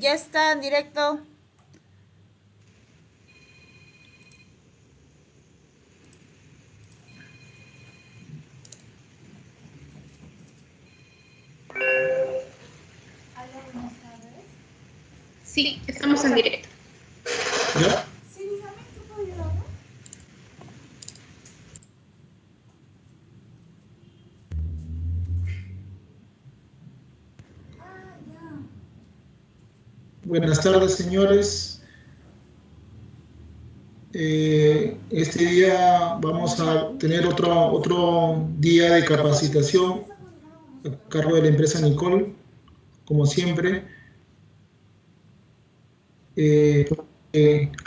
ya está en directo. Sí, estamos en directo. ¿Ya? Sí, dígame, ¿qué puedo ayudarlo? Ah, ya. Buenas tardes, señores. Este día vamos a tener otro día de capacitación a cargo de la empresa Nicol, como siempre.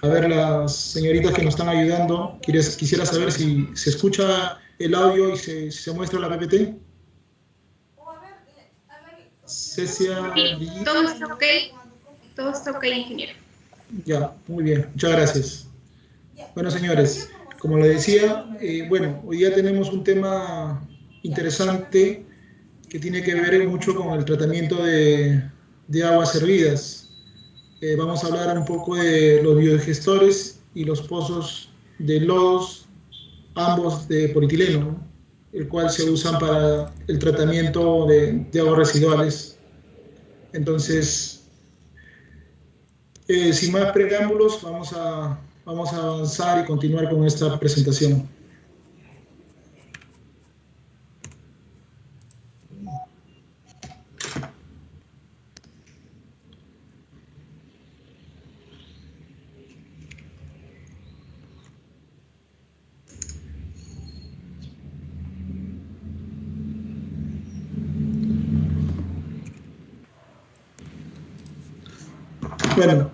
A ver, las señoritas que nos están ayudando, quisiera saber si se escucha el audio y se muestra la PPT. Cecia, Sí, todo está ok. Todo está ok, ingeniero. ya, muy bien, muchas gracias. Bueno, señores, como le decía, bueno, hoy día tenemos un tema interesante que tiene que ver mucho con el tratamiento de aguas hervidas. Vamos a hablar un poco de los biodigestores y los pozos de lodos, ambos de polietileno, ¿no? El cual se usan para el tratamiento de aguas residuales. Entonces, sin más preámbulos, vamos a avanzar y continuar con esta presentación. Bueno,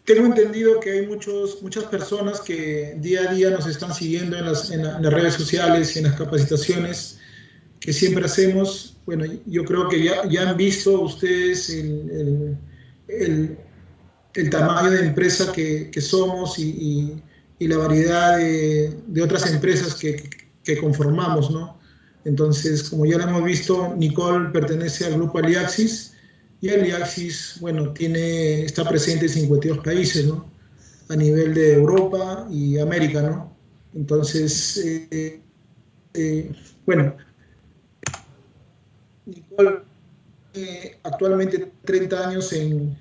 tengo entendido que hay muchas personas que día a día nos están siguiendo en las redes sociales y en las capacitaciones que siempre hacemos. Bueno, yo creo que ya han visto ustedes el, el tamaño de empresa que somos y la variedad de otras empresas que conformamos, ¿no? Entonces, como ya lo hemos visto, Nicol pertenece al grupo Aliaxis y Aliaxis, bueno, está presente en 52 países, ¿no? A nivel de Europa y América, ¿no? Entonces, bueno, Nicol actualmente 30 años en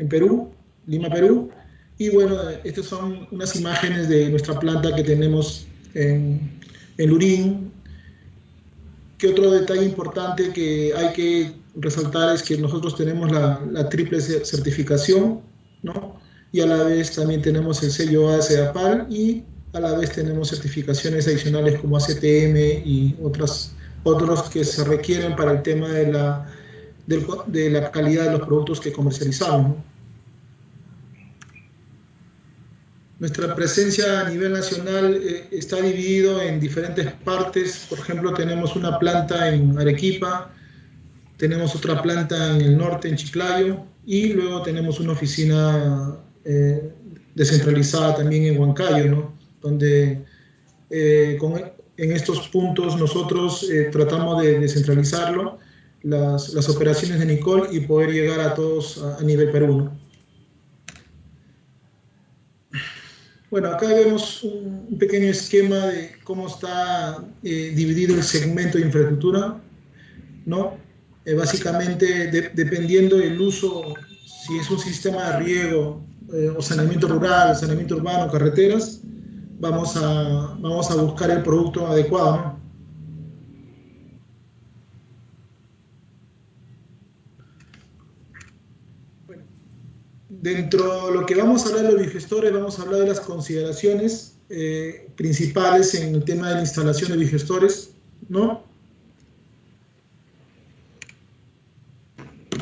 Perú, Lima, Perú. Y bueno, estas son unas imágenes de nuestra planta que tenemos en Lurín. ¿Qué otro detalle importante que hay que resaltar es que nosotros tenemos la triple certificación, ¿no? Y a la vez también tenemos el sello ACE-APAL y a la vez tenemos certificaciones adicionales como ACTM y otros que se requieren para el tema de la calidad de los productos que comercializamos, ¿no? Nuestra presencia a nivel nacional está dividido en diferentes partes. Por ejemplo, tenemos una planta en Arequipa, tenemos otra planta en el norte, en Chiclayo, y luego tenemos una oficina descentralizada también en Huancayo, ¿no? Donde en estos puntos nosotros tratamos de descentralizarlo, las operaciones de Nicol y poder llegar a todos a nivel Perú, ¿no? Bueno, acá vemos un pequeño esquema de cómo está dividido el segmento de infraestructura, ¿no? Básicamente, dependiendo del uso, si es un sistema de riego o saneamiento rural, saneamiento urbano, carreteras, vamos a buscar el producto adecuado, ¿no? Bueno, dentro de lo que vamos a hablar de los biogestores, vamos a hablar de las consideraciones principales en el tema de la instalación de biogestores, ¿no?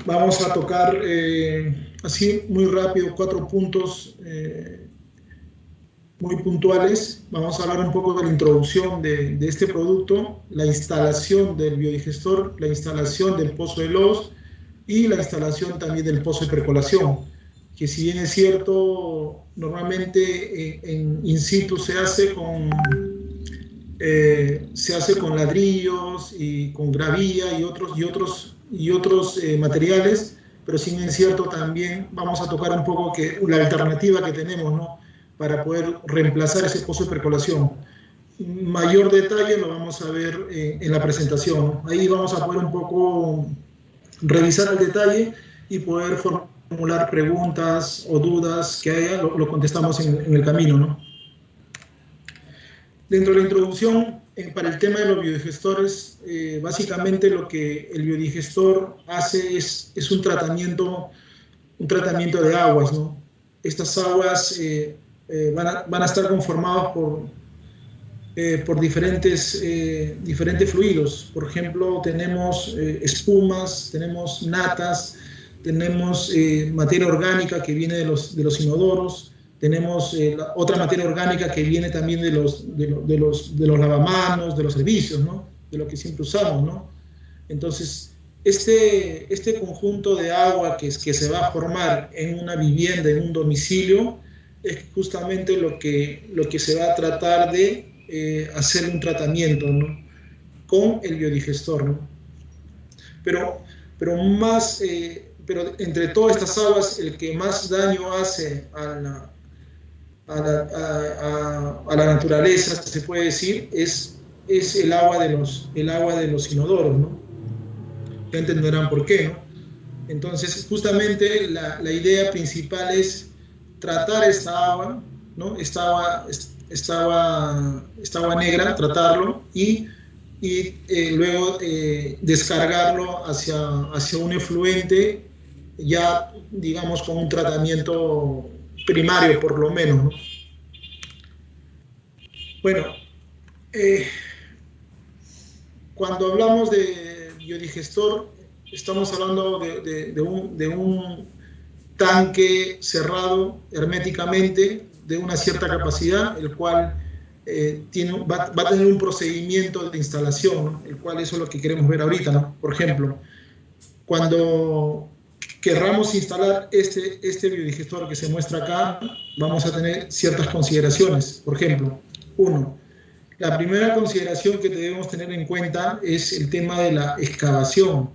Vamos a tocar así muy rápido 4 puntos muy puntuales. Vamos a hablar un poco de la introducción de este producto, la instalación del biodigestor, la instalación del pozo de lodos y la instalación también del pozo de percolación, que si bien es cierto, normalmente en in situ se hace con ladrillos y con gravilla y otros materiales, pero sí es cierto también vamos a tocar un poco la alternativa que tenemos, ¿no? Para poder reemplazar ese pozo de percolación. Mayor detalle lo vamos a ver en la presentación, ¿no? Ahí vamos a poder un poco revisar el detalle y poder formular preguntas o dudas que haya, lo contestamos en el camino, ¿no? Dentro de la introducción, para el tema de los biodigestores, básicamente lo que el biodigestor hace es un tratamiento de aguas, ¿no? Estas aguas van a estar conformadas por diferentes fluidos. Por ejemplo, tenemos espumas, tenemos natas, tenemos materia orgánica que viene de los inodoros, tenemos otra materia orgánica que viene también de los lavamanos, de los servicios, ¿no? De lo que siempre usamos, ¿no? Entonces, este conjunto de agua que se va a formar en una vivienda, en un domicilio, es justamente lo que se va a tratar de hacer un tratamiento, ¿no? Con el biodigestor, ¿no? Pero entre todas estas aguas, el que más daño hace a la naturaleza, se puede decir, es el agua de los inodoros, ¿no? Ya entenderán por qué, ¿no? Entonces, justamente la idea principal es tratar esta agua, ¿no? Esta agua negra, tratarlo y luego descargarlo hacia un efluente, ya, digamos, con un tratamiento primario, por lo menos, ¿no? Bueno, cuando hablamos de biodigestor, estamos hablando de un tanque cerrado herméticamente de una cierta capacidad, el cual va a tener un procedimiento de instalación, ¿no? El cual eso es lo que queremos ver ahorita, ¿no? Por ejemplo, cuando querramos instalar este biodigestor que se muestra acá, vamos a tener ciertas consideraciones. Por ejemplo, la primera consideración que debemos tener en cuenta es el tema de la excavación.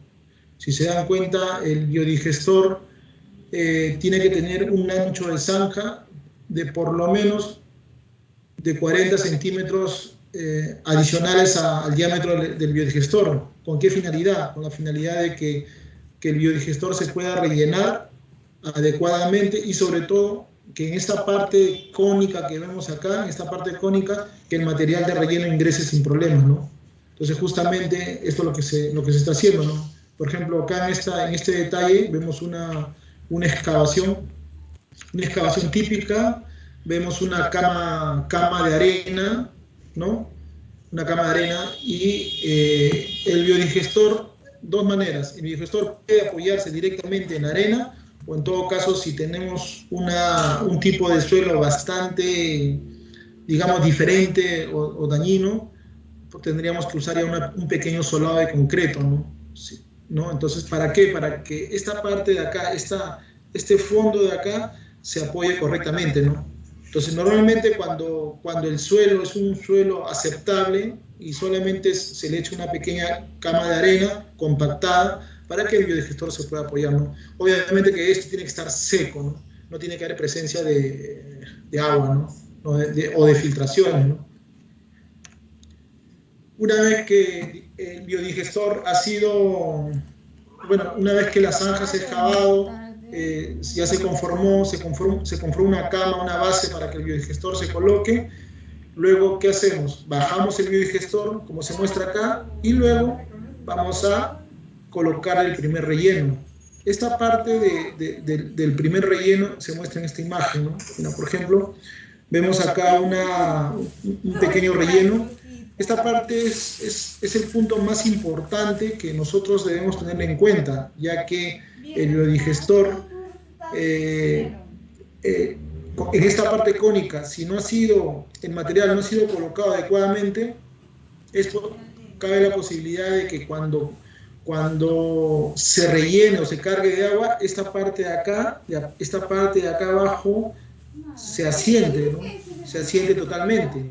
Si se dan cuenta, el biodigestor tiene que tener un ancho de zanja de por lo menos de 40 centímetros adicionales al diámetro del biodigestor. ¿Con qué finalidad? Con la finalidad de que el biodigestor se pueda rellenar adecuadamente y sobre todo que en esta parte cónica que vemos acá, que el material de relleno ingrese sin problemas, ¿no? Entonces justamente esto es lo que se está haciendo, ¿no? Por ejemplo, acá en este detalle vemos una excavación típica, vemos una cama de arena, ¿no? Una cama de arena y el biodigestor, dos maneras. El biodigestor puede apoyarse directamente en la arena o en todo caso si tenemos un tipo de suelo bastante, digamos, diferente o dañino, pues tendríamos que usar ya un pequeño solado de concreto, ¿no? Sí, ¿no? Entonces, ¿para qué? Para que esta parte de acá, este fondo de acá se apoye correctamente, ¿no? Entonces, normalmente cuando el suelo es un suelo aceptable y solamente se le echa una pequeña cama de arena compactada para que el biodigestor se pueda apoyar, ¿no? Obviamente que esto tiene que estar seco, ¿no? No tiene que haber presencia de agua, ¿no? O de filtraciones, ¿no? Una vez que el biodigestor ha sido, bueno, una vez que la zanja se ha excavado, ya se conformó una cama, una base para que el biodigestor se coloque. Luego, ¿qué hacemos? Bajamos el biodigestor, como se muestra acá, y luego vamos a colocar el primer relleno. Esta parte del primer relleno se muestra en esta imagen, ¿no? Mira, por ejemplo, vemos acá un pequeño relleno. Esta parte es el punto más importante que nosotros debemos tener en cuenta, ya que el biodigestor, en esta parte cónica, si el material no ha sido colocado adecuadamente, cabe la posibilidad de que cuando se rellene o se cargue de agua, esta parte de acá abajo se asiente, ¿no? Se asiente totalmente.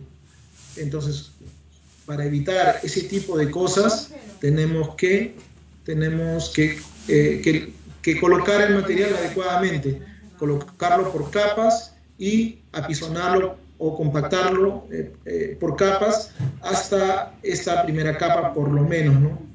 Entonces, para evitar ese tipo de cosas, tenemos que tenemos que colocar el material adecuadamente, colocarlo por capas y apisonarlo o compactarlo por capas hasta esta primera capa por lo menos, ¿no?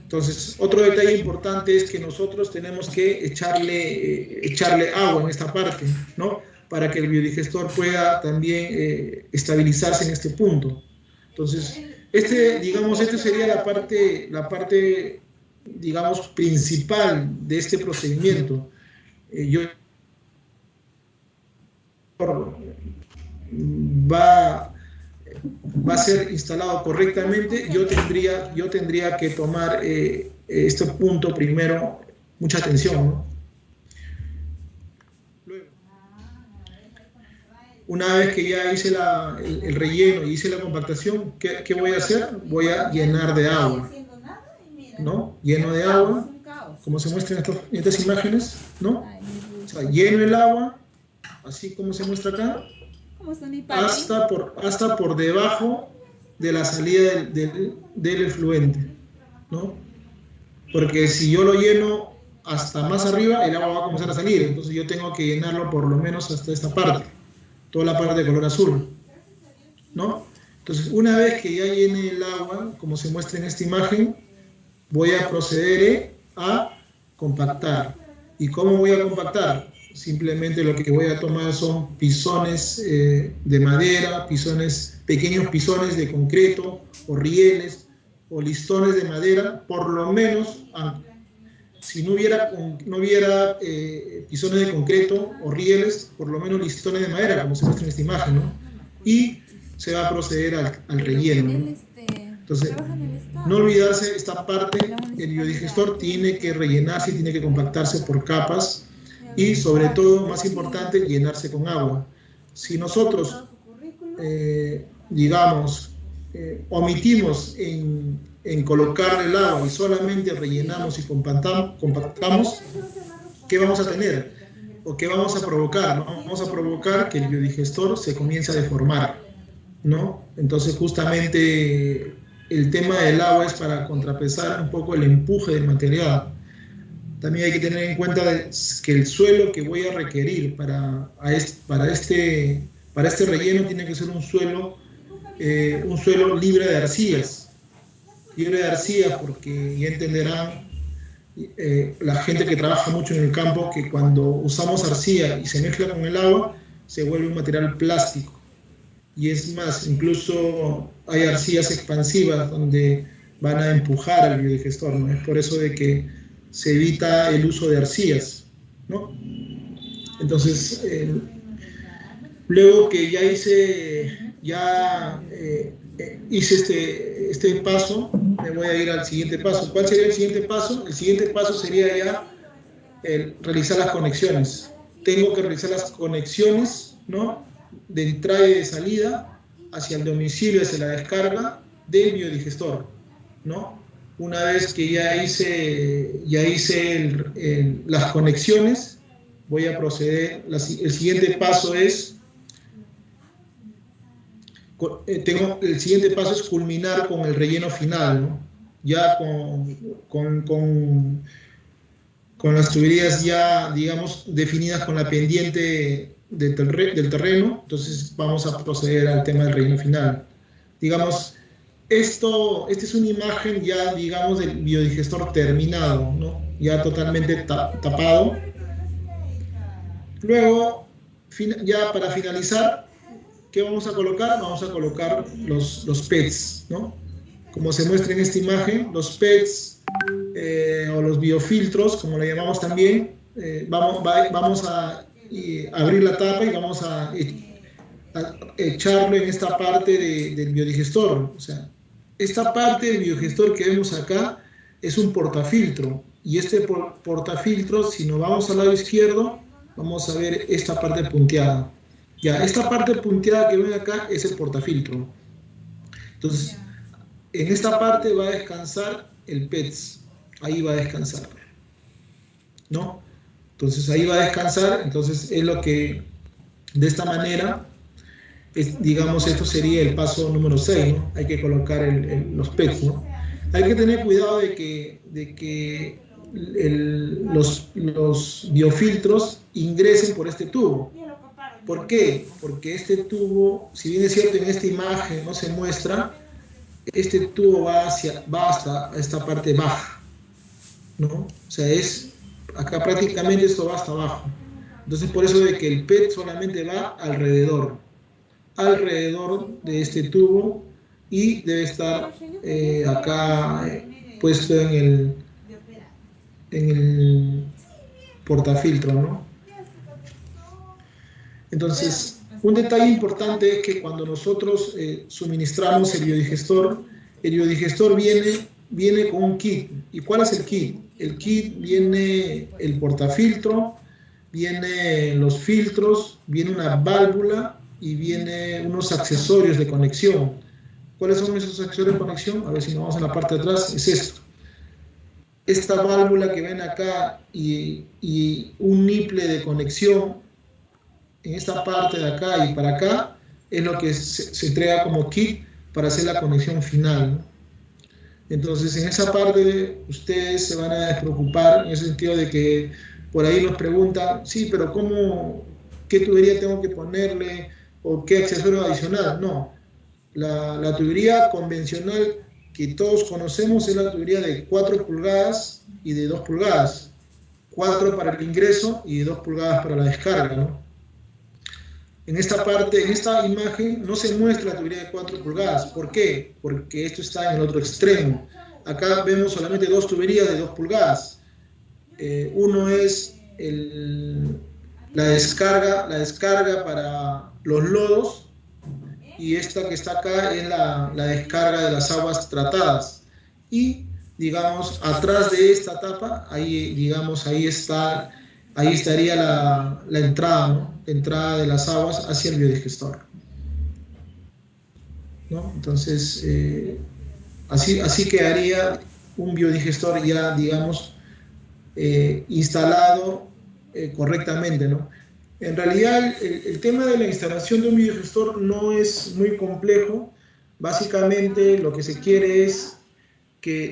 Entonces, otro detalle importante es que nosotros tenemos que echarle agua en esta parte, ¿no? Para que el biodigestor pueda también estabilizarse en este punto. Entonces, esta sería la parte, digamos, principal de este procedimiento. Va a ser instalado correctamente. Yo tendría que tomar este punto primero, mucha atención, ¿no? Luego, una vez que ya hice el relleno y hice la compactación, ¿qué voy a hacer? Voy a llenar de agua, ¿no? Lleno de agua, como se muestra en estas imágenes, ¿no? O sea, lleno el agua, así como se muestra acá, hasta por debajo de la salida del efluente, ¿no? Porque si yo lo lleno hasta más arriba, el agua va a comenzar a salir. Entonces yo tengo que llenarlo por lo menos hasta esta parte, toda la parte de color azul, ¿no? Entonces, una vez que ya llene el agua, como se muestra en esta imagen, voy a proceder a compactar. ¿Y cómo voy a compactar? Simplemente lo que voy a tomar son pisones de madera, pequeños pisones de concreto, o rieles, o listones de madera, por lo menos, si no hubiera pisones de concreto o rieles, por lo menos listones de madera, como se muestra en esta imagen, ¿no? Y se va a proceder al relleno, ¿no? Entonces, no olvidarse esta parte, el biodigestor tiene que rellenarse, tiene que compactarse por capas, y sobre todo, más importante, llenarse con agua. Si nosotros, omitimos en colocar el agua y solamente rellenamos y compactamos, ¿qué vamos a tener? ¿O qué vamos a provocar? ¿No? Vamos a provocar que el biodigestor se comience a deformar, ¿no? Entonces, justamente, el tema del agua es para contrapesar un poco el empuje del material. También hay que tener en cuenta que el suelo que voy a requerir para este relleno tiene que ser un suelo libre de arcillas. Libre de arcillas, porque ya entenderán la gente que trabaja mucho en el campo que cuando usamos arcilla y se mezcla con el agua, se vuelve un material plástico. Y es más, incluso hay arcillas expansivas donde van a empujar al biodigestor, ¿no? Es por eso de que se evita el uso de arcillas, ¿no? Entonces, luego que ya hice este paso, me voy a ir al siguiente paso. ¿Cuál sería el siguiente paso? El siguiente paso sería ya realizar las conexiones. Tengo que realizar las conexiones, ¿no? De entrada y de salida hacia el domicilio, hacia la descarga del biodigestor, ¿no? Una vez que ya hice las conexiones, voy a proceder. El siguiente paso es culminar con el relleno final, ¿no? Ya con las tuberías ya, digamos, definidas con la pendiente del terreno. Entonces vamos a proceder al tema del relleno final. Digamos, esta es una imagen ya, digamos, del biodigestor terminado, ¿no? Ya totalmente tapado. Luego, ya para finalizar, ¿qué vamos a colocar? Vamos a colocar los PETs, ¿no? Como se muestra en esta imagen, los PETs o los biofiltros, como le llamamos también, vamos a abrir la tapa y vamos a echarlo en esta parte del biodigestor. O sea, esta parte del biodigestor que vemos acá es un portafiltro, y este portafiltro, si nos vamos al lado izquierdo, vamos a ver esta parte punteada. Ya, esta parte punteada que ven acá es el portafiltro. Entonces, en esta parte va a descansar el PETS, ahí va a descansar, ¿no? Entonces ahí va a descansar. Entonces es lo que, de esta manera, digamos, esto sería el paso número 6, ¿no? Hay que colocar los PETs, ¿no? hay que tener cuidado de que los biofiltros ingresen por este tubo. ¿Por qué? Porque este tubo, si bien es cierto en esta imagen no se muestra, este tubo va hasta esta parte baja, ¿no? O sea, acá prácticamente esto va hasta abajo. Entonces, por eso de que el PET solamente va alrededor de este tubo, y debe estar acá puesto en el portafiltro, ¿no? Entonces, un detalle importante es que cuando nosotros suministramos el biodigestor viene con un kit. ¿Y cuál es el kit? El kit viene el portafiltro, viene los filtros, viene una válvula y viene unos accesorios de conexión. ¿Cuáles son esos accesorios de conexión? A ver si nos vamos a la parte de atrás, es esto. Esta válvula que ven acá y un niple de conexión en esta parte de acá y para acá es lo que se entrega como kit para hacer la conexión final, ¿no? Entonces, en esa parte ustedes se van a despreocupar en el sentido de que por ahí nos preguntan, sí, pero ¿qué tubería tengo que ponerle o qué accesorio adicional? No, la tubería convencional que todos conocemos es la tubería de 4 pulgadas y de 2 pulgadas. 4 para el ingreso y 2 pulgadas para la descarga, ¿no? En esta imagen no se muestra la tubería de 4 pulgadas. ¿Por qué? Porque esto está en el otro extremo. Acá vemos solamente 2 tuberías de 2 pulgadas. Uno es la descarga para los lodos, y esta que está acá es la descarga de las aguas tratadas. Y, digamos, atrás de esta tapa, ahí estaría la entrada, ¿no? La entrada de las aguas hacia el biodigestor, ¿no? Entonces, así quedaría un biodigestor ya, digamos, instalado correctamente, ¿no? En realidad, el tema de la instalación de un biodigestor no es muy complejo. Básicamente, lo que se quiere es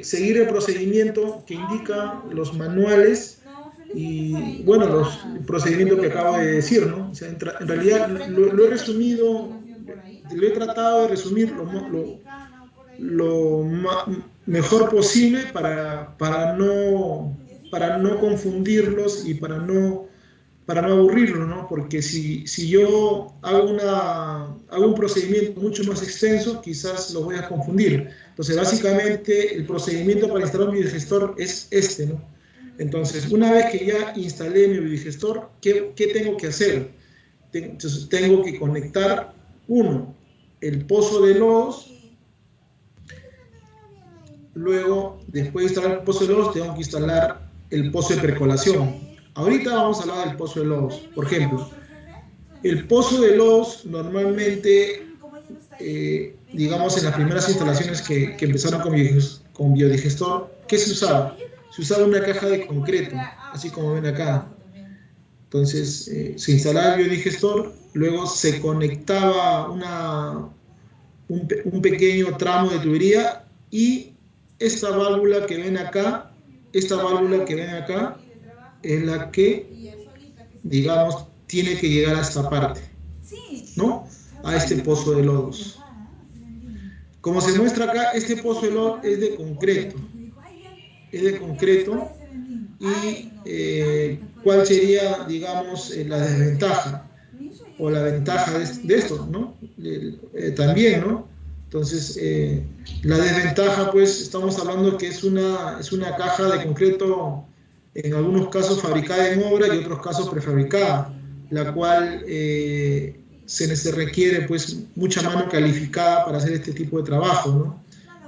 seguir el procedimiento que indican los manuales y, bueno, el procedimiento que acabo de decir, ¿no? O sea, en realidad lo he resumido, lo he tratado de resumir lo mejor posible para no confundirlos y para no aburrirlos, ¿no? Porque si yo hago un procedimiento mucho más extenso, quizás los voy a confundir. Entonces, básicamente, el procedimiento para instalar un biodigestor es este, ¿no? Entonces, una vez que ya instalé mi biodigestor, ¿qué tengo que hacer? Entonces, tengo que conectar, el pozo de lodos. Luego, después de instalar el pozo de lodos, tengo que instalar el pozo de percolación. Ahorita vamos a hablar del pozo de lodos. Por ejemplo, el pozo de lodos normalmente, digamos, en las primeras instalaciones que empezaron con biodigestor, ¿qué se usaba? Se usaba una caja de concreto, así como ven acá. Entonces, se instalaba el biodigestor, luego se conectaba un pequeño tramo de tubería, y esta válvula que ven acá es la que, digamos, tiene que llegar a esta parte, ¿no? A este pozo de lodos. Como se muestra acá, este pozo de lodos es de concreto. Y ¿cuál sería, digamos, la desventaja o la ventaja de esto, ¿no? También, ¿no? Entonces, la desventaja, pues, estamos hablando que es una caja de concreto, en algunos casos fabricada en obra y otros casos prefabricada, la cual se requiere, pues, mucha mano calificada para hacer este tipo de trabajo, ¿no?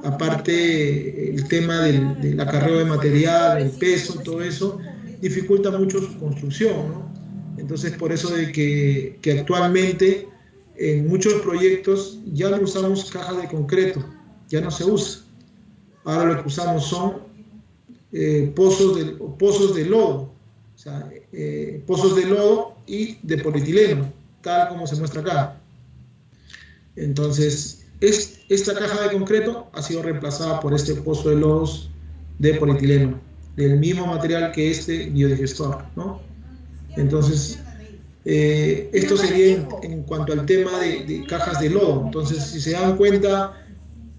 Aparte, el tema del acarreo de material, el peso, todo eso, dificulta mucho su construcción, ¿no? Entonces, por eso de que actualmente en muchos proyectos ya no usamos cajas de concreto, ya no se usa. Ahora lo que usamos son pozos de lodo, o sea, pozos de lodo y de polietileno, tal como se muestra acá. Entonces, esta caja de concreto ha sido reemplazada por este pozo de lodos de polietileno, del mismo material que este biodigestor, ¿no? Entonces, esto sería en cuanto al tema de cajas de lodo. Entonces, si se dan cuenta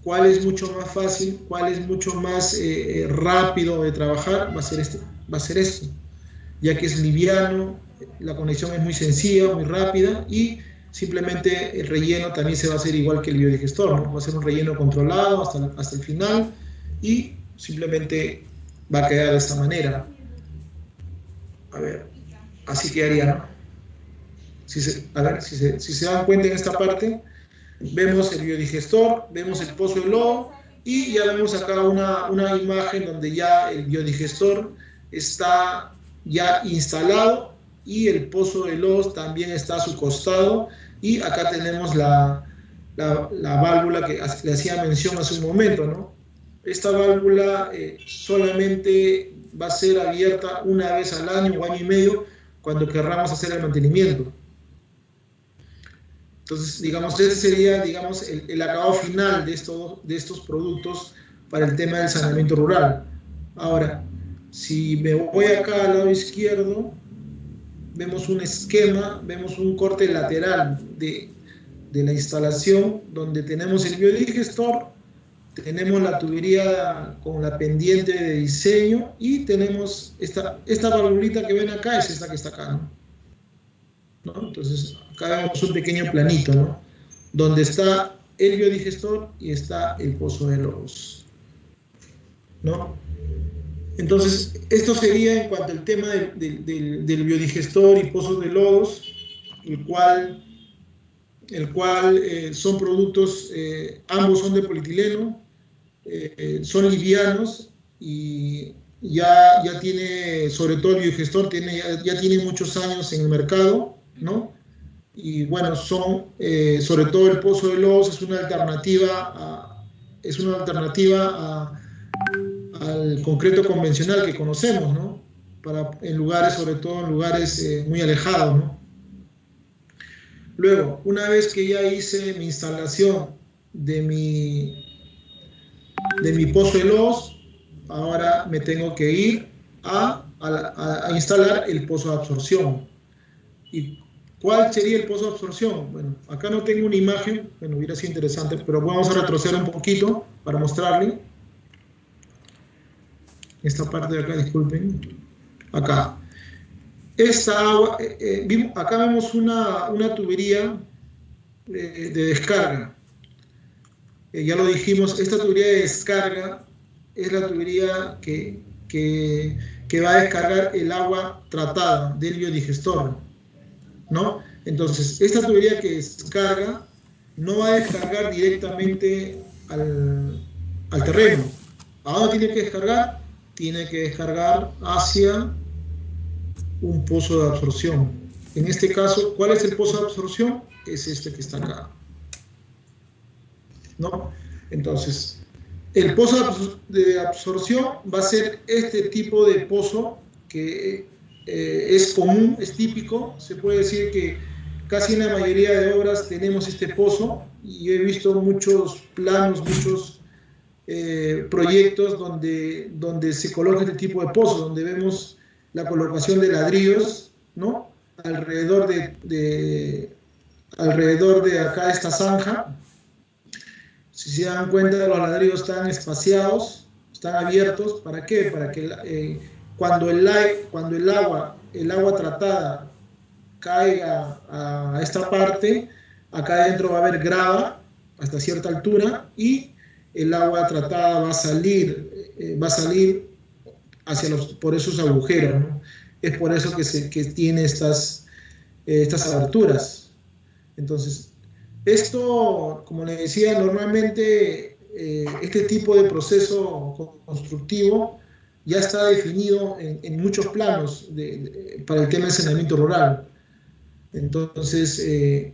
cuál es mucho más fácil, cuál es mucho más rápido de trabajar, va a ser esto, ya que es liviano, la conexión es muy sencilla, muy rápida, y simplemente el relleno también se va a hacer igual que el biodigestor, ¿no? Va a ser un relleno controlado hasta el final, y simplemente va a quedar de esta manera. A ver, así quedaría, ¿no? Si se dan cuenta en esta parte, vemos el biodigestor, vemos el pozo de lodo, y ya vemos acá una imagen donde ya el biodigestor está ya instalado y el pozo de lodo también está a su costado, y acá tenemos la válvula que le hacía mención hace un momento, ¿no? Esta válvula solamente va a ser abierta una vez al año o año y medio cuando querramos hacer el mantenimiento. Entonces, digamos, ese sería, digamos, el acabado final de estos productos para el tema del saneamiento rural. Ahora, si me voy acá al lado izquierdo, vemos un esquema, vemos un corte lateral de la instalación, donde tenemos el biodigestor, tenemos la tubería con la pendiente de diseño, y tenemos esta valvulita que ven acá, es esta que está acá, ¿no? Entonces, acá vemos un pequeño planito, ¿no? Donde está el biodigestor y está el pozo de lodos, ¿no? Entonces, esto sería en cuanto al tema del biodigestor y pozos de lodos, el cual son productos, ambos son de polietileno, son livianos, y ya tiene, sobre todo el biodigestor, ya tiene muchos años en el mercado, ¿no? Y bueno, sobre todo el pozo de lodos es una alternativa al concreto convencional que conocemos, ¿no? Sobre todo en lugares muy alejados, ¿no? Luego, una vez que ya hice mi instalación de mi pozo de lodos, ahora me tengo que ir a instalar el pozo de absorción. ¿Y cuál sería el pozo de absorción? Bueno, acá no tengo una imagen, bueno, hubiera sido interesante, pero vamos a retroceder un poquito para mostrarle. Esta parte de acá, disculpen. Acá. Esta agua, acá vemos una tubería de descarga. Ya lo dijimos, esta tubería de descarga es la tubería que va a descargar el agua tratada del biodigestor, ¿no? Entonces, esta tubería que descarga no va a descargar directamente al terreno. ¿A dónde tiene que descargar? Tiene que descargar hacia un pozo de absorción. En este caso, ¿cuál es el pozo de absorción? Es este que está acá, ¿no? Entonces, el pozo de absorción va a ser este tipo de pozo que es común, es típico. Se puede decir que casi en la mayoría de obras tenemos este pozo, y he visto muchos planos, muchos proyectos donde se coloca este tipo de pozos, donde vemos la colocación de ladrillos, ¿no? Alrededor de acá esta zanja. Si se dan cuenta, los ladrillos están espaciados, están abiertos. ¿Para qué? Para que cuando el agua tratada caiga a esta parte, acá adentro va a haber grava hasta cierta altura, y el agua tratada va a salir por esos agujeros, ¿no? Es por eso que tiene estas aberturas. Entonces, esto, como les decía, normalmente este tipo de proceso constructivo ya está definido en muchos planos para el tema del saneamiento rural. Entonces,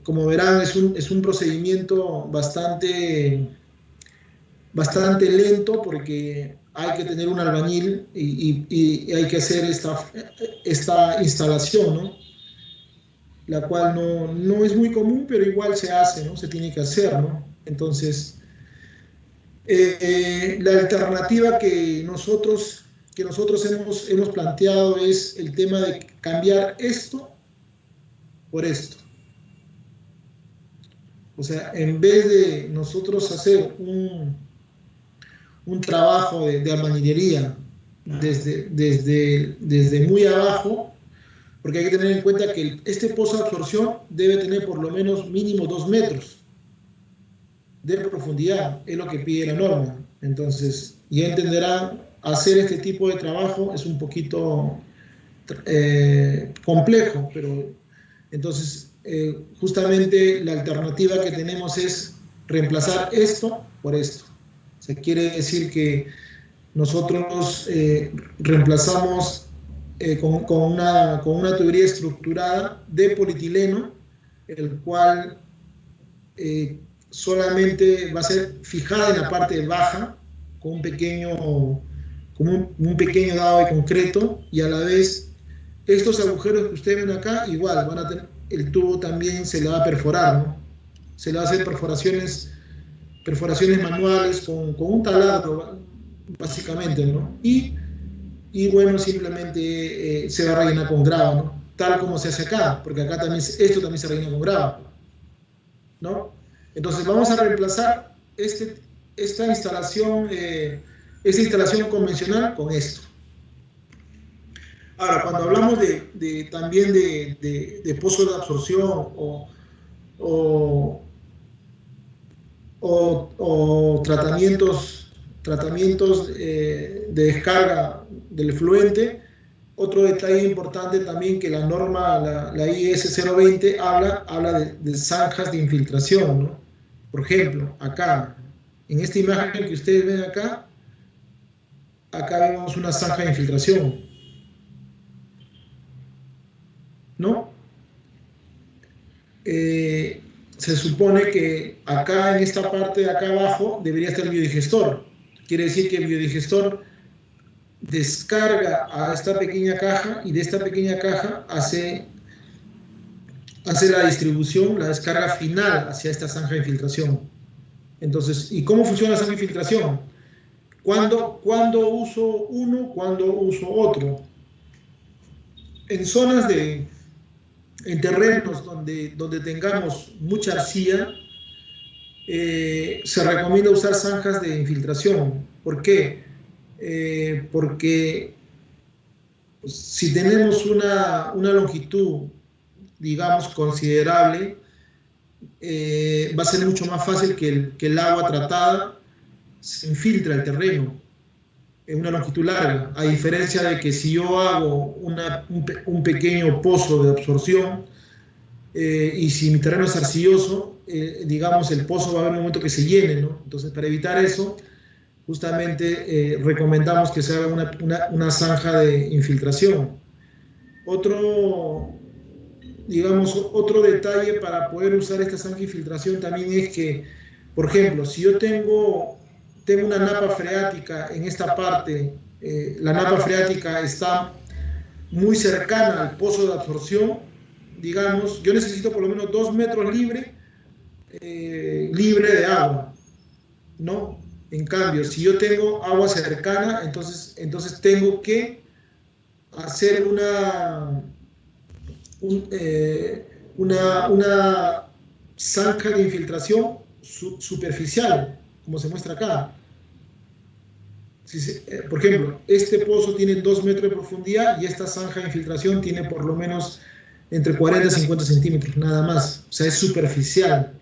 como verán, es un procedimiento bastante lento, porque hay que tener un albañil y hay que hacer esta instalación, ¿no? La cual no es muy común, pero igual se hace, ¿no? Se tiene que hacer, ¿no? Entonces, la alternativa que nosotros hemos planteado es el tema de cambiar esto por esto. O sea, en vez de nosotros hacer un trabajo de albañilería desde muy abajo, porque hay que tener en cuenta que este pozo de absorción debe tener por lo menos mínimo 2 metros de profundidad, es lo que pide la norma. Entonces, ya entenderán, hacer este tipo de trabajo es un poquito complejo, pero entonces justamente la alternativa que tenemos es reemplazar esto por esto. O sea, quiere decir que nosotros reemplazamos con una tubería estructurada de polietileno, el cual solamente va a ser fijada en la parte baja con un pequeño dado de concreto, y a la vez estos agujeros que ustedes ven acá igual van a tener, el tubo también se le va a perforar, ¿no? Se le va a hacer perforaciones manuales con un taladro básicamente, ¿no? Y bueno, simplemente se va a rellenar con grava, ¿no? Tal como se hace acá, porque acá también esto también se rellena con grava, ¿no? Entonces vamos a reemplazar esta instalación convencional con esto. Ahora, cuando hablamos también de pozos de absorción o tratamientos de descarga del efluente, otro detalle importante también que la norma, la IS 020, habla de zanjas de infiltración, ¿no? Por ejemplo, acá, en esta imagen que ustedes ven acá vemos una zanja de infiltración, ¿no? Se supone que acá, en esta parte de acá abajo, debería estar el biodigestor. Quiere decir que el biodigestor descarga a esta pequeña caja, y de esta pequeña caja hace la distribución, la descarga final hacia esta zanja de infiltración. Entonces, ¿y cómo funciona la zanja de infiltración? ¿Cuándo uso uno? ¿Cuándo uso otro? En zonas en terrenos donde tengamos mucha arcilla, se recomienda usar zanjas de infiltración. ¿Por qué? Porque si tenemos una longitud, digamos, considerable, va a ser mucho más fácil que el agua tratada se infiltre al terreno en una longitud larga, a diferencia de que si yo hago un pequeño pozo de absorción, y si mi terreno es arcilloso, digamos, el pozo va a haber un momento que se llene, ¿no? Entonces, para evitar eso, justamente recomendamos que se haga una zanja de infiltración. Otro detalle para poder usar esta zanja de infiltración también es que, por ejemplo, si yo tengo una napa freática en esta parte, la napa freática está muy cercana al pozo de absorción, digamos, yo necesito por lo menos 2 metros libre de agua, ¿no? En cambio, si yo tengo agua cercana, entonces tengo que hacer una zanja de infiltración superficial, como se muestra acá. Por ejemplo, este pozo tiene 2 metros de profundidad y esta zanja de infiltración tiene por lo menos entre 40 y 50 centímetros, nada más. O sea, es superficial.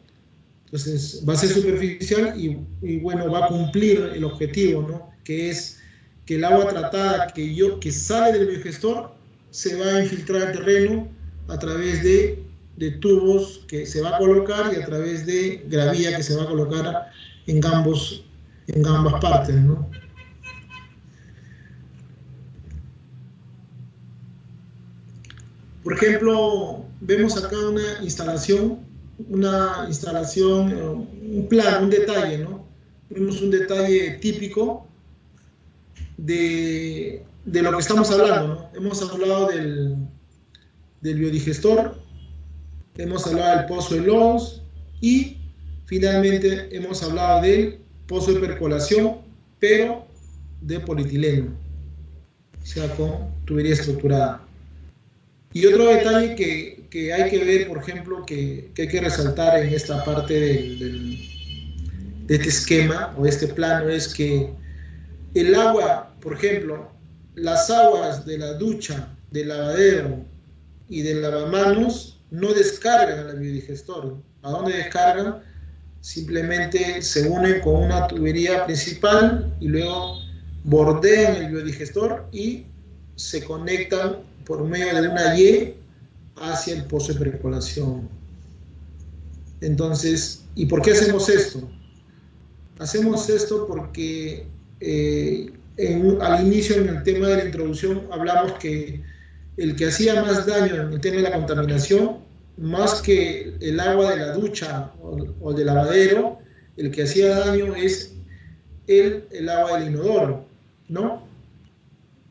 Entonces, va a ser superficial y bueno, va a cumplir el objetivo, ¿no? Que es que el agua tratada que sale del biodigestor se va a infiltrar al terreno a través de tubos que se va a colocar y a través de gravilla que se va a colocar en ambas partes, ¿no? Por ejemplo, vemos acá una instalación, un plan, un detalle, ¿no? Vemos un detalle típico de lo que estamos hablando, ¿no? Hemos hablado del biodigestor, hemos hablado del pozo de lodos y finalmente hemos hablado del pozo de percolación, pero de polietileno, o sea, con tubería estructurada. Y otro detalle que hay que ver, por ejemplo, que hay que resaltar en esta parte de este esquema o este plano, es que el agua, por ejemplo, las aguas de la ducha, del lavadero y del lavamanos no descargan al biodigestor. ¿A dónde descargan? Simplemente se unen con una tubería principal y luego bordean el biodigestor y se conectan por medio de una Y hacia el pozo de percolación. Entonces, ¿y por qué hacemos esto? Hacemos esto porque al inicio, en el tema de la introducción, hablamos que el que hacía más daño en el tema de la contaminación, más que el agua de la ducha o del lavadero, el que hacía daño es el agua del inodoro, ¿no?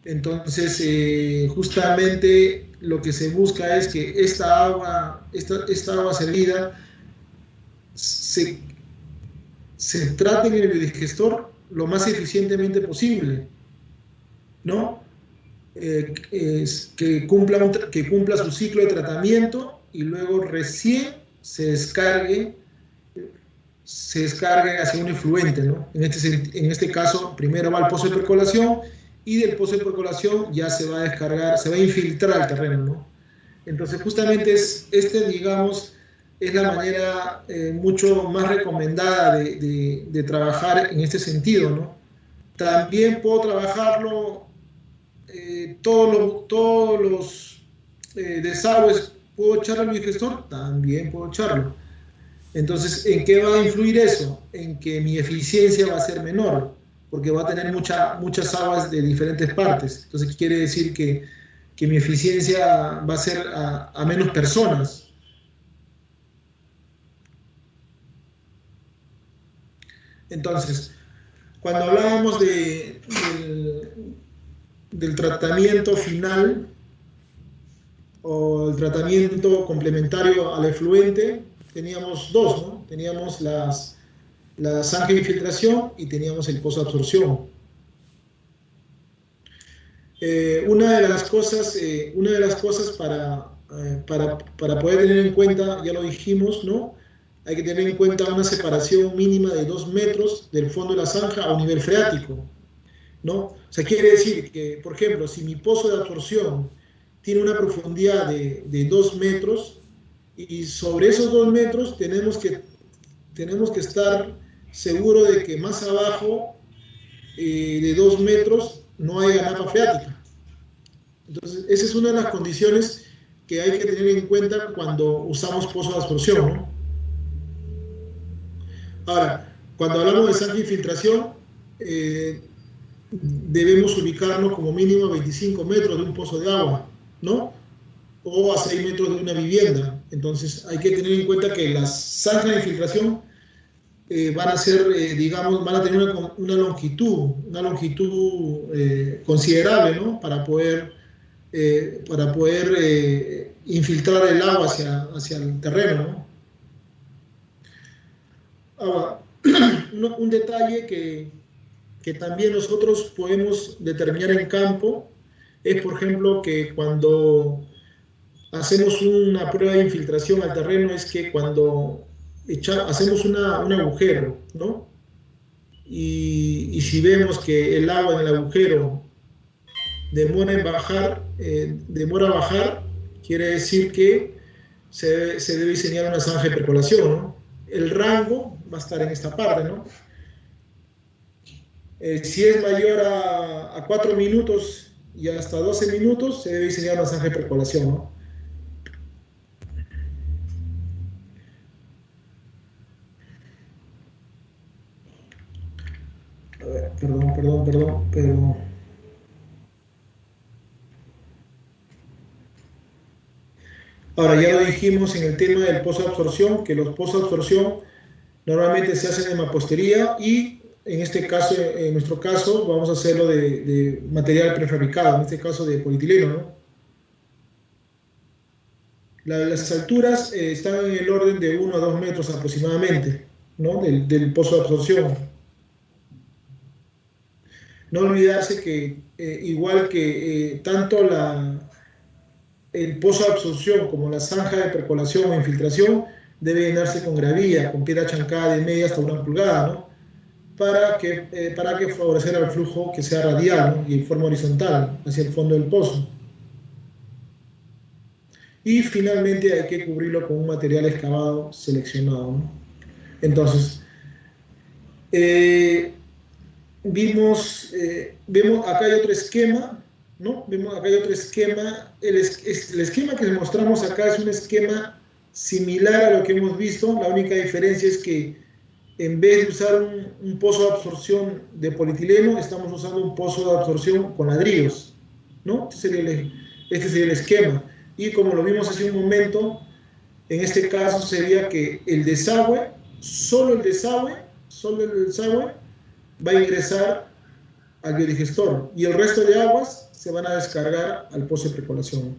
Entonces, justamente lo que se busca es que esta agua servida se trate en el biodigestor lo más eficientemente posible, ¿no? Que cumpla su ciclo de tratamiento y luego recién se descargue hacia un efluente, ¿no? En este caso, primero va al pozo de percolación y del pozo de percolación ya se va a descargar, se va a infiltrar al terreno, ¿no? Entonces, justamente digamos, es la manera mucho más recomendada de trabajar en este sentido, ¿no? También puedo trabajarlo, todos los desagües, ¿puedo echarlo al biodigestor? También puedo echarlo. Entonces, ¿en qué va a influir eso? En que mi eficiencia va a ser menor, porque va a tener muchas aguas de diferentes partes. Entonces, quiere decir que mi eficiencia va a ser a menos personas. Entonces, cuando hablábamos del tratamiento final o el tratamiento complementario al efluente, teníamos dos, ¿no? Teníamos la zanja de infiltración y teníamos el pozo de absorción. Una de las cosas para poder tener en cuenta, ya lo dijimos, ¿no? Hay que tener en cuenta una separación mínima de 2 metros del fondo de la zanja a un nivel freático, ¿no? O sea, quiere decir que, por ejemplo, si mi pozo de absorción tiene una profundidad de 2 metros, y sobre esos 2 metros tenemos que estar seguros de que más abajo de 2 metros no haya napa freática. Entonces, esa es una de las condiciones que hay que tener en cuenta cuando usamos pozo de absorción, ¿no? Ahora, cuando hablamos de zanja de infiltración, debemos ubicarnos como mínimo a 25 metros de un pozo de agua, ¿no? O a 6 metros de una vivienda. Entonces, hay que tener en cuenta que las zanjas de infiltración van a tener una longitud considerable, ¿no? Para poder infiltrar el agua hacia el terreno, ¿no? Ahora, un detalle que también nosotros podemos determinar en campo es, por ejemplo, que cuando hacemos una prueba de infiltración al terreno, es que cuando hacemos un agujero, ¿no? Y si vemos que el agua en el agujero demora a bajar, quiere decir que se debe diseñar una zanja de percolación, ¿no? El rango va a estar en esta parte, ¿no? Si es mayor a 4 minutos y hasta 12 minutos, se debe diseñar una zanja de percolación, ¿no? A ver, perdón, pero... Ahora, ya lo dijimos en el tema del pozo de absorción, que los pozos de absorción normalmente se hacen de mampostería y en nuestro caso, vamos a hacerlo de material prefabricado, en este caso de polietileno, ¿no? Las alturas están en el orden de 1 a 2 metros aproximadamente, ¿no? del pozo de absorción. No olvidarse que igual que tanto el pozo de absorción como la zanja de percolación o infiltración debe llenarse con gravilla, con piedra chancada de media hasta 1 pulgada, ¿no? Para que favorecer el flujo que sea radial, ¿no? Y en forma horizontal hacia el fondo del pozo. Y finalmente hay que cubrirlo con un material excavado seleccionado, ¿no? Entonces, vemos acá hay otro esquema, ¿no? Vemos acá hay otro esquema. El esquema que les mostramos acá es un esquema similar a lo que hemos visto. La única diferencia es que en vez de usar un pozo de absorción de polietileno, estamos usando un pozo de absorción con ladrillos, ¿no? Este sería el esquema. Y como lo vimos hace un momento, en este caso sería que el desagüe, solo el desagüe va a ingresar al biodigestor y el resto de aguas se van a descargar al pozo de percolación.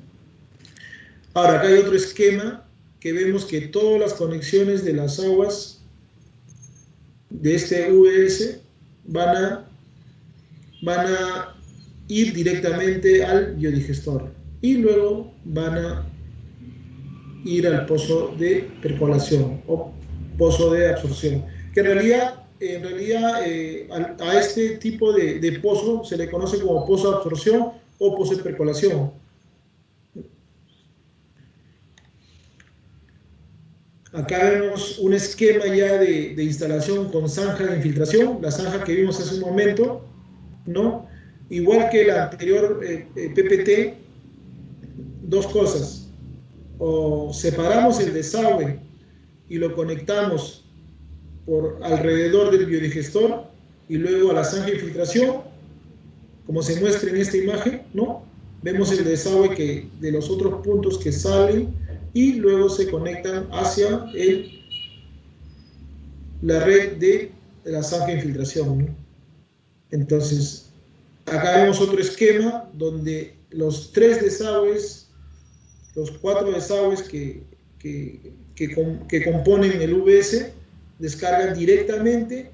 Ahora, acá hay otro esquema que vemos que todas las conexiones de las aguas de este UVS van a ir directamente al biodigestor y luego van a ir al pozo de percolación o pozo de absorción, que en realidad a este tipo de pozo se le conoce como pozo de absorción o pozo de percolación. Acá vemos un esquema ya de instalación con zanja de infiltración, la zanja que vimos hace un momento, ¿no? Igual que la anterior PPT, dos cosas: o separamos el desagüe y lo conectamos por alrededor del biodigestor y luego a la zanja de infiltración, como se muestra en esta imagen, ¿no? Vemos el desagüe de los otros puntos que salen y luego se conectan hacia la red de la zanja de infiltración, ¿no? Entonces, acá vemos otro esquema donde los 3 desagües, los 4 desagües que componen el UVS descargan directamente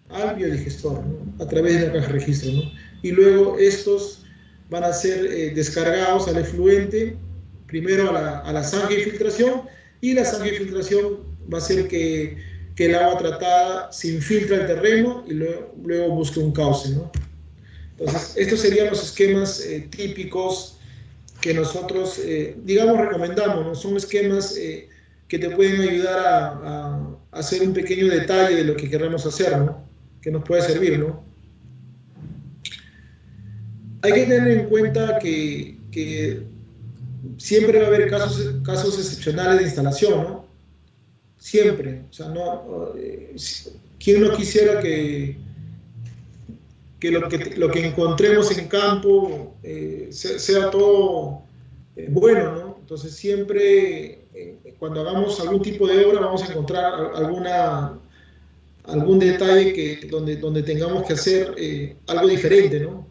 al biodigestor, ¿no? A través de la caja de registro, ¿no? Y luego estos van a ser descargados al efluente, primero a la zanja de infiltración, y la zanja de infiltración va a hacer que el agua tratada se infiltre al terreno y luego busque un cauce, ¿no? Entonces, estos serían los esquemas típicos que nosotros, digamos, recomendamos, ¿no? Son esquemas que te pueden ayudar a hacer un pequeño detalle de lo que queramos hacer, ¿no? Que nos puede servir, ¿no? Hay que tener en cuenta que siempre va a haber casos excepcionales de instalación, ¿no? Siempre. O sea, ¿quién no quisiera que lo que encontremos en campo sea todo bueno, ¿no? Entonces siempre cuando hagamos algún tipo de obra vamos a encontrar algún detalle donde tengamos que hacer algo diferente, ¿no?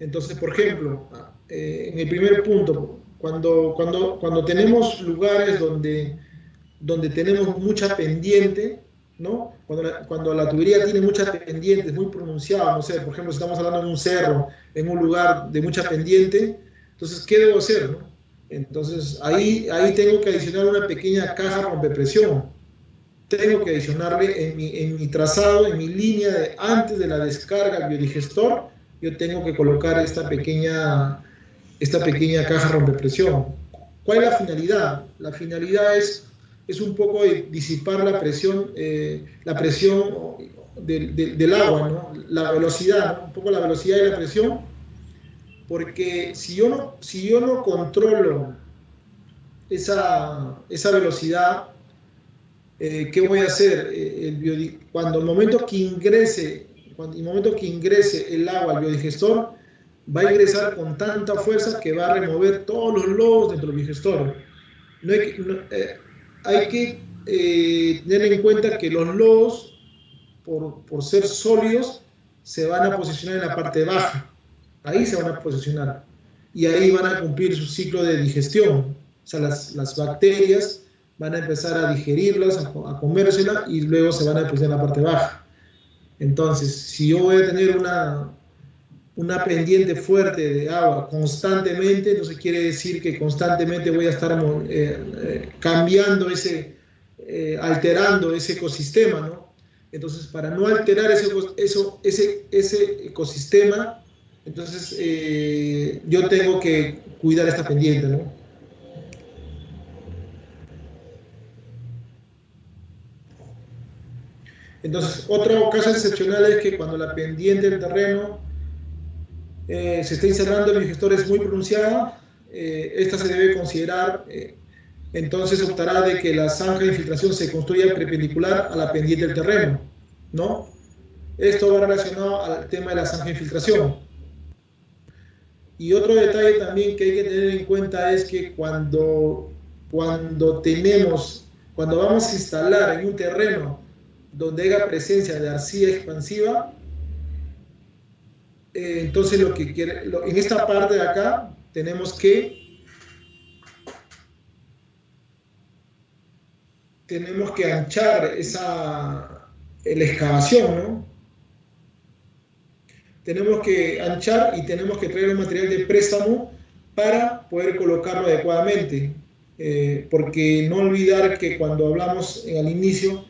Entonces, por ejemplo, en el primer punto, cuando tenemos lugares donde tenemos mucha pendiente, ¿no? Cuando la tubería tiene muchas pendientes muy pronunciadas, no sé, por ejemplo, si estamos hablando de un cerro, en un lugar de mucha pendiente, entonces, ¿qué debo hacer, no? Entonces, ahí tengo que adicionar una pequeña caja rompepresión. Tengo que adicionarle en mi trazado, en mi línea antes de la descarga al biodigestor, yo tengo que colocar esta pequeña caja rompepresión. ¿Cuál es la finalidad? La finalidad es un poco de disipar la presión del agua, ¿no? La velocidad, ¿no? Un poco la velocidad de la presión, porque si yo no controlo esa velocidad, ¿qué voy a hacer? Cuando el momento que ingrese el agua al biodigestor, va a ingresar con tanta fuerza que va a remover todos los lodos dentro del biodigestor. Hay que tener en cuenta que los lodos, por ser sólidos, se van a posicionar en la parte baja. Ahí se van a posicionar. Y ahí van a cumplir su ciclo de digestión. O sea, las bacterias van a empezar a digerirlas, a comérselas y luego se van a depositar en la parte baja. Entonces, si yo voy a tener una pendiente fuerte de agua constantemente, entonces quiere decir que constantemente voy a estar cambiando alterando ese ecosistema, ¿no? Entonces, para no alterar ese ecosistema, entonces yo tengo que cuidar esta pendiente, ¿no? Entonces, otro caso excepcional es que cuando la pendiente del terreno se está instalando, el biogestor es muy pronunciada, esta se debe considerar, entonces optará de que la zanja de infiltración se construya perpendicular a la pendiente del terreno, ¿no? Esto va relacionado al tema de la zanja de infiltración. Y otro detalle también que hay que tener en cuenta es que cuando vamos a instalar en un terreno donde haya presencia de arcilla expansiva, entonces en esta parte de acá tenemos que anchar la excavación, ¿no? Tenemos que anchar y tenemos que traer un material de préstamo para poder colocarlo adecuadamente, porque no olvidar que cuando hablamos al inicio,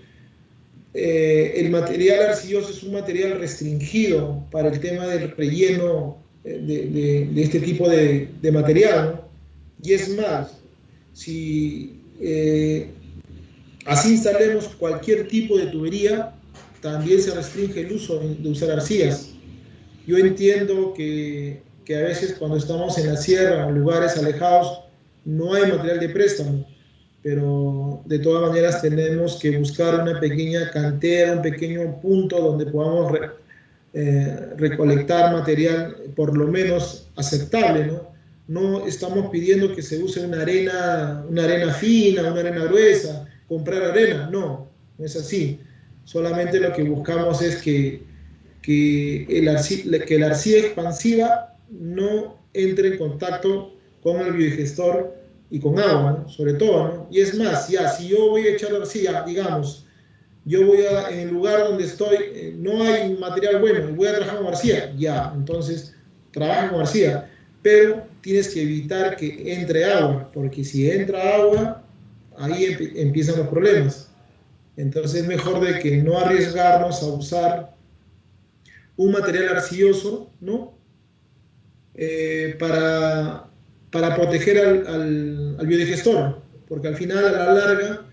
el material arcilloso es un material restringido para el tema del relleno de este tipo de material, ¿no? Y es más, si así instalemos cualquier tipo de tubería, también se restringe el uso de usar arcillas. Yo entiendo que a veces cuando estamos en la sierra, en lugares alejados, no hay material de préstamo, pero de todas maneras tenemos que buscar una pequeña cantera, un pequeño punto donde podamos recolectar material por lo menos aceptable, ¿no? No estamos pidiendo que se use una arena fina, una arena gruesa, comprar arena, no es así. Solamente lo que buscamos es que la arcilla expansiva no entre en contacto con el biodigestor y con agua, ¿no? Sobre todo, ¿no? Y es más, si yo voy a echar arcilla, digamos, en el lugar donde estoy, no hay material bueno, voy a trabajar con arcilla, entonces trabaja con arcilla, pero tienes que evitar que entre agua, porque si entra agua, ahí empiezan los problemas. Entonces es mejor de que no arriesgarnos a usar un material arcilloso, ¿no? Para proteger al biodigestor, porque al final, a la larga,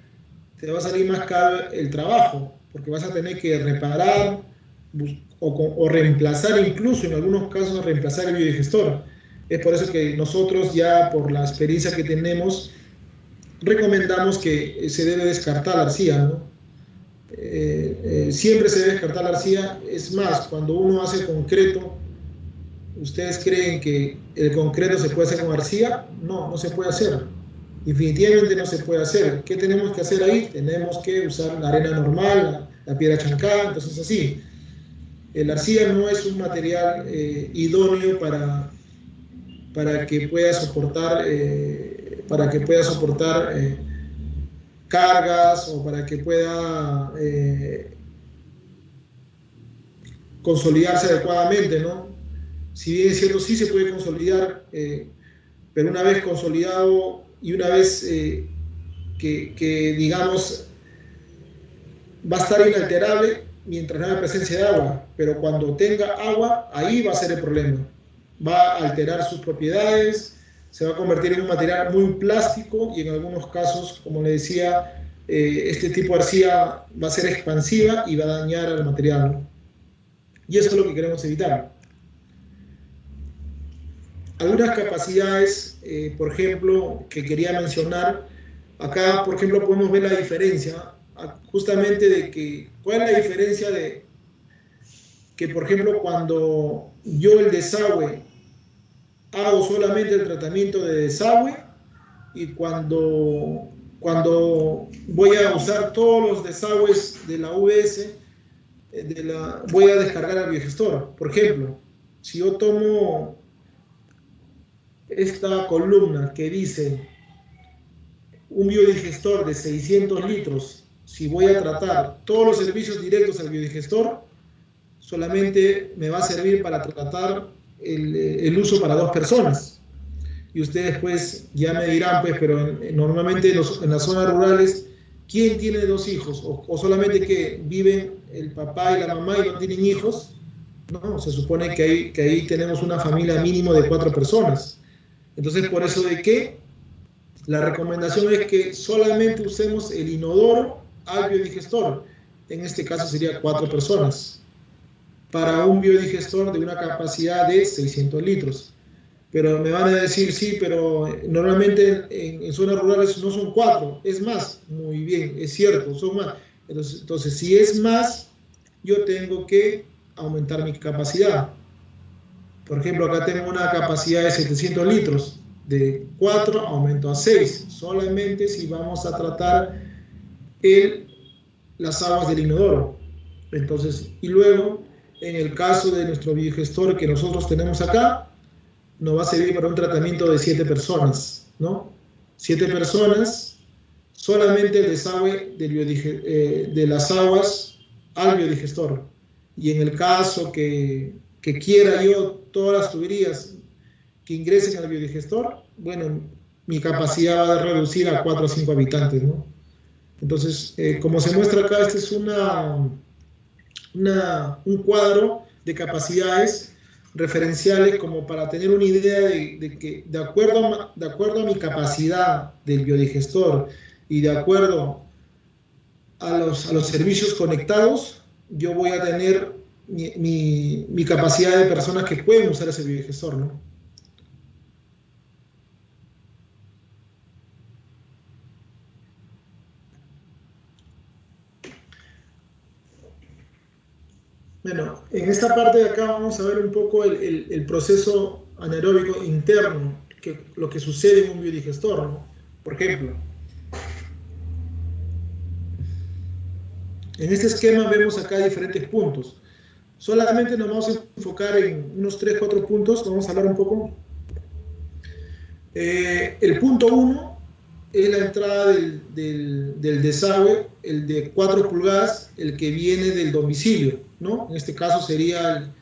te va a salir más caro el trabajo, porque vas a tener que reparar o reemplazar, incluso en algunos casos reemplazar el biodigestor. Es por eso que nosotros, ya por la experiencia que tenemos, recomendamos que se debe descartar la arcilla, ¿no? Siempre se debe descartar la arcilla. Es más, cuando uno hace concreto, ¿ustedes creen que el concreto se puede hacer con arcilla? No se puede hacer. Definitivamente no se puede hacer. ¿Qué tenemos que hacer ahí? Tenemos que usar la arena normal, la piedra chancada, entonces así. La arcilla no es un material idóneo para que pueda soportar cargas o para que pueda consolidarse adecuadamente, ¿no? Si bien es cierto, sí se puede consolidar, pero una vez consolidado y una vez que digamos va a estar inalterable mientras no haya presencia de agua, pero cuando tenga agua, ahí va a ser el problema. Va a alterar sus propiedades, se va a convertir en un material muy plástico y en algunos casos, como le decía, este tipo de arcilla va a ser expansiva y va a dañar al material, ¿no? Y eso es lo que queremos evitar. Algunas capacidades, por ejemplo, que quería mencionar, acá, por ejemplo, podemos ver la diferencia, justamente de que, ¿cuál es la diferencia de que, por ejemplo, cuando yo el desagüe hago solamente el tratamiento de desagüe y cuando voy a usar todos los desagües de la UBS, voy a descargar al biogestor? Por ejemplo, si yo tomo esta columna que dice un biodigestor de 600 litros, si voy a tratar todos los servicios directos al biodigestor, solamente me va a servir para tratar el uso para 2 personas. Y ustedes pues ya me dirán, pues, pero normalmente en las zonas rurales, ¿quién tiene 2 hijos? O solamente que viven el papá y la mamá y no tienen hijos. No, se supone que ahí tenemos una familia mínimo de 4 personas. Entonces, por eso de que la recomendación es que solamente usemos el inodoro al biodigestor. En este caso sería 4 personas para un biodigestor de una capacidad de 600 litros. Pero me van a decir, sí, pero normalmente en zonas rurales no son 4, es más. Muy bien, es cierto, son más. Entonces, si es más, yo tengo que aumentar mi capacidad. Por ejemplo, acá tengo una capacidad de 700 litros. De 4 aumento a 6, solamente si vamos a tratar las aguas del inodoro. Entonces, y luego, en el caso de nuestro biodigestor que nosotros tenemos acá, nos va a servir para un tratamiento de 7 personas, ¿no? 7 personas, solamente el desagüe de las aguas al biodigestor. Y en el caso que quiera yo todas las tuberías que ingresen al biodigestor, bueno, mi capacidad va a reducir a 4 o 5 habitantes, ¿no? Entonces, como se muestra acá, este es un cuadro de capacidades referenciales como para tener una idea de que de acuerdo a mi capacidad del biodigestor y de acuerdo a los servicios conectados, yo voy a tener mi capacidad de personas que pueden usar ese biodigestor, ¿no? Bueno, en esta parte de acá vamos a ver un poco el proceso anaeróbico interno, lo que sucede en un biodigestor, ¿no? Por ejemplo, en este esquema vemos acá diferentes puntos. Solamente nos vamos a enfocar en unos 3-4 puntos, vamos a hablar un poco. El punto 1 es la entrada del desagüe, el de 4 pulgadas, el que viene del domicilio, ¿no? En este caso sería